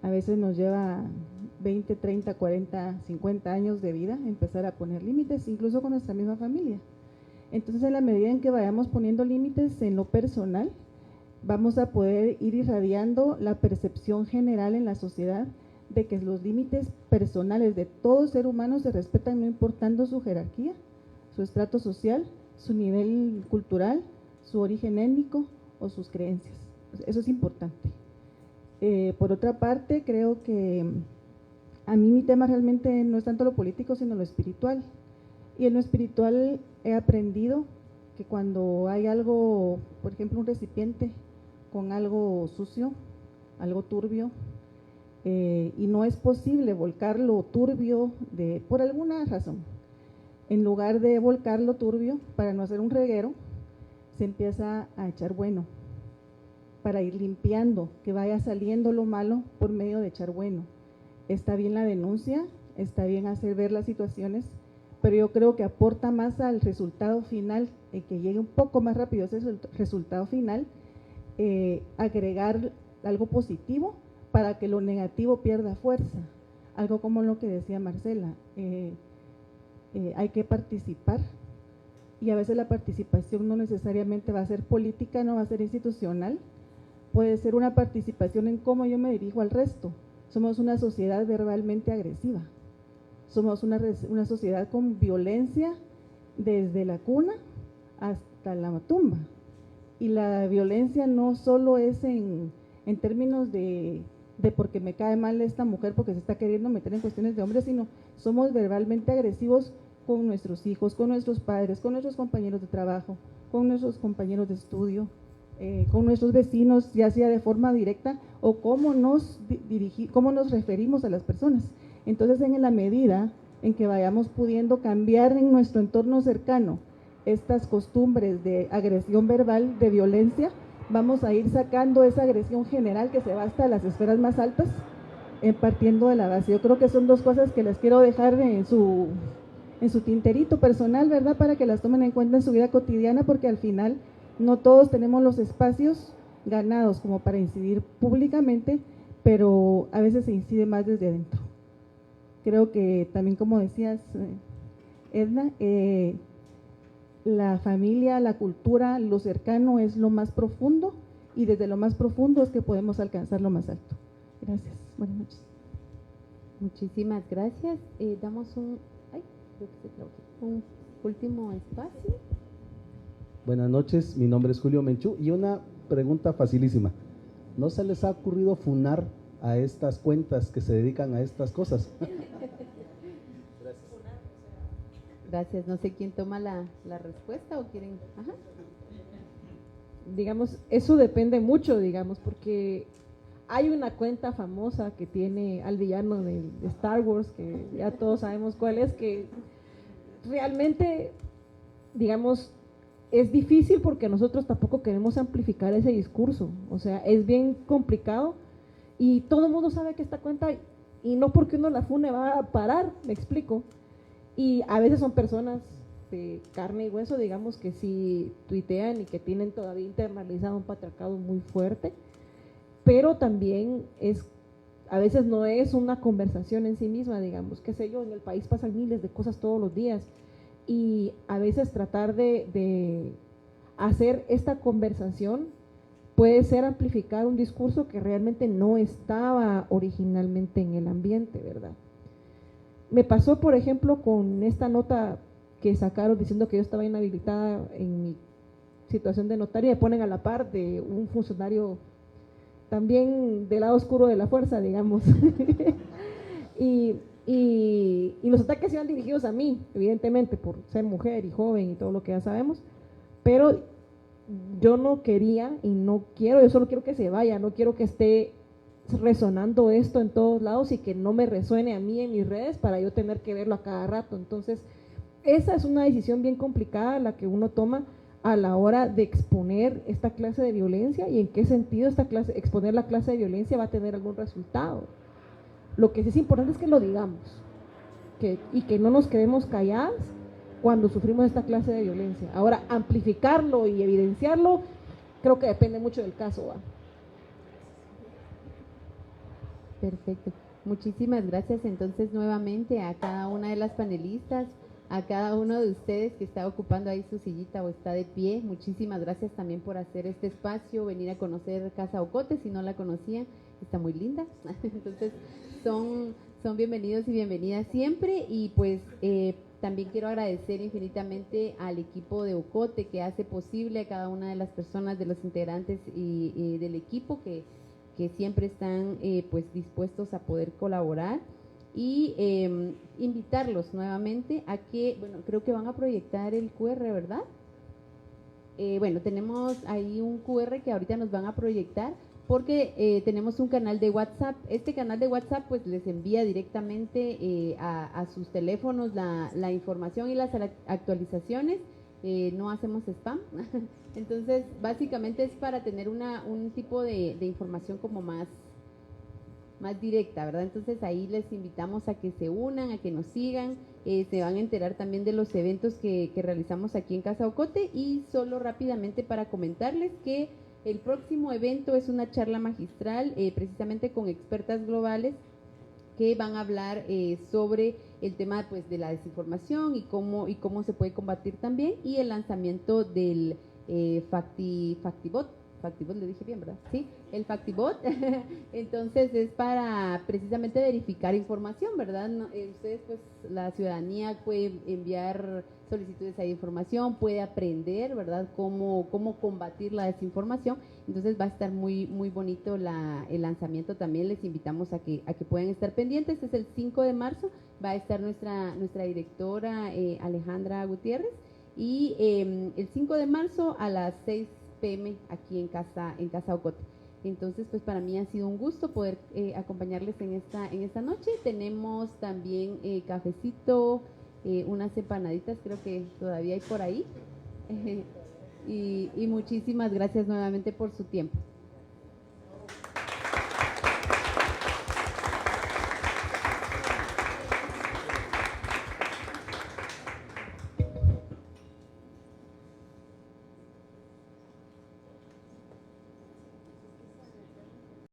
A veces nos lleva 20, 30, 40, 50 años de vida empezar a poner límites, incluso con nuestra misma familia. Entonces, en la medida en que vayamos poniendo límites en lo personal, vamos a poder ir irradiando la percepción general en la sociedad de que los límites personales de todo ser humano se respetan, no importando su jerarquía, su estrato social, su nivel cultural, su origen étnico o sus creencias. Eso es importante. Por otra parte, creo que a mí mi tema realmente no es tanto lo político, sino lo espiritual. Y en lo espiritual he aprendido que cuando hay algo, por ejemplo, un recipiente con algo sucio, algo turbio, y no es posible volcar lo turbio por alguna razón, en lugar de volcar lo turbio para no hacer un reguero, se empieza a echar bueno, para ir limpiando, que vaya saliendo lo malo por medio de echar bueno. Está bien la denuncia, está bien hacer ver las situaciones, pero yo creo que aporta más al resultado final, que llegue un poco más rápido ese resultado final, agregar algo positivo para que lo negativo pierda fuerza. Algo como lo que decía Marcela, hay que participar, y a veces la participación no necesariamente va a ser política, no va a ser institucional, puede ser una participación en cómo yo me dirijo al resto. Somos una sociedad verbalmente agresiva, somos una sociedad con violencia desde la cuna hasta la tumba, y la violencia no solo es en términos de porque me cae mal esta mujer porque se está queriendo meter en cuestiones de hombres, sino somos verbalmente agresivos con nuestros hijos, con nuestros padres, con nuestros compañeros de trabajo, con nuestros compañeros de estudio, con nuestros vecinos, ya sea de forma directa, o cómo nos referimos a las personas. Entonces, en la medida en que vayamos pudiendo cambiar en nuestro entorno cercano estas costumbres de agresión verbal, de violencia, vamos a ir sacando esa agresión general que se va hasta las esferas más altas, partiendo de la base. Yo creo que son dos cosas que les quiero dejar en su tinterito personal, ¿verdad?, para que las tomen en cuenta en su vida cotidiana, porque al final no todos tenemos los espacios ganados como para incidir públicamente, pero a veces se incide más desde adentro. Creo que también, como decías, Edna, la familia, la cultura, lo cercano es lo más profundo, y desde lo más profundo es que podemos alcanzar lo más alto. Gracias, buenas noches. Muchísimas gracias. Damos un último espacio. Buenas noches, mi nombre es Julio Menchú y una pregunta facilísima. ¿No se les ha ocurrido funar a estas cuentas que se dedican a estas cosas? Gracias. No sé quién toma la respuesta o quieren. Ajá. Digamos, eso depende mucho, digamos, porque hay una cuenta famosa que tiene al villano de Star Wars, que ya todos sabemos cuál es, que realmente, digamos, es difícil porque nosotros tampoco queremos amplificar ese discurso, o sea, es bien complicado y todo el mundo sabe que esta cuenta, y no porque uno la fune va a parar, me explico, y a veces son personas de carne y hueso, digamos, que sí tuitean y que tienen todavía internalizado un patriarcado muy fuerte, pero también a veces no es una conversación en sí misma, digamos, qué sé yo, en el país pasan miles de cosas todos los días, y a veces tratar de hacer esta conversación puede ser amplificar un discurso que realmente no estaba originalmente en el ambiente, ¿verdad? Me pasó, por ejemplo, con esta nota que sacaron diciendo que yo estaba inhabilitada en mi situación de notario, y me ponen a la par de un funcionario también del lado oscuro de la fuerza, digamos. y los ataques iban dirigidos a mí, evidentemente, por ser mujer y joven y todo lo que ya sabemos, pero yo no quería y no quiero, yo solo quiero que se vaya, no quiero que esté resonando esto en todos lados y que no me resuene a mí en mis redes para yo tener que verlo a cada rato. Entonces, esa es una decisión bien complicada la que uno toma a la hora de exponer esta clase de violencia, y en qué sentido exponer la clase de violencia va a tener algún resultado. Lo que sí es importante es que lo digamos, y que no nos quedemos calladas cuando sufrimos esta clase de violencia. Ahora, amplificarlo y evidenciarlo, creo que depende mucho del caso, ¿va? Perfecto. Muchísimas gracias entonces nuevamente a cada una de las panelistas, a cada uno de ustedes que está ocupando ahí su sillita o está de pie. Muchísimas gracias también por hacer este espacio, venir a conocer Casa Ocote, si no la conocían, está muy linda. Entonces son bienvenidos y bienvenidas siempre, y pues también quiero agradecer infinitamente al equipo de Ocote que hace posible, a cada una de las personas, de los integrantes y del equipo que siempre están pues dispuestos a poder colaborar, y invitarlos nuevamente a que, bueno, creo que van a proyectar el QR, ¿verdad? Bueno, tenemos ahí un QR que ahorita nos van a proyectar, porque tenemos un canal de WhatsApp. Este canal de WhatsApp pues les envía directamente a sus teléfonos la información y las actualizaciones. No hacemos spam. Entonces básicamente es para tener un tipo de información como más directa, ¿verdad? Entonces ahí les invitamos a que se unan, a que nos sigan, se van a enterar también de los eventos que realizamos aquí en Casa Ocote. Y solo rápidamente para comentarles que el próximo evento es una charla magistral precisamente con expertas globales que van a hablar sobre el tema pues de la desinformación y cómo se puede combatir también, y el lanzamiento del Factibot, le dije bien, ¿verdad? Sí, el Factibot. Entonces es para precisamente verificar información, ¿verdad? Ustedes, pues, la ciudadanía puede enviar solicitudes de información, puede aprender, ¿verdad?, cómo combatir la desinformación. Entonces va a estar muy bonito el lanzamiento también. Les invitamos a que puedan estar pendientes. Es el 5 de marzo, va a estar nuestra directora Alejandra Gutiérrez, y el 5 de marzo a las 6 p.m. aquí en Casa Ocote. Entonces, pues para mí ha sido un gusto poder acompañarles en esta noche. Tenemos también cafecito, unas empanaditas, creo que todavía hay por ahí. Y muchísimas gracias nuevamente por su tiempo.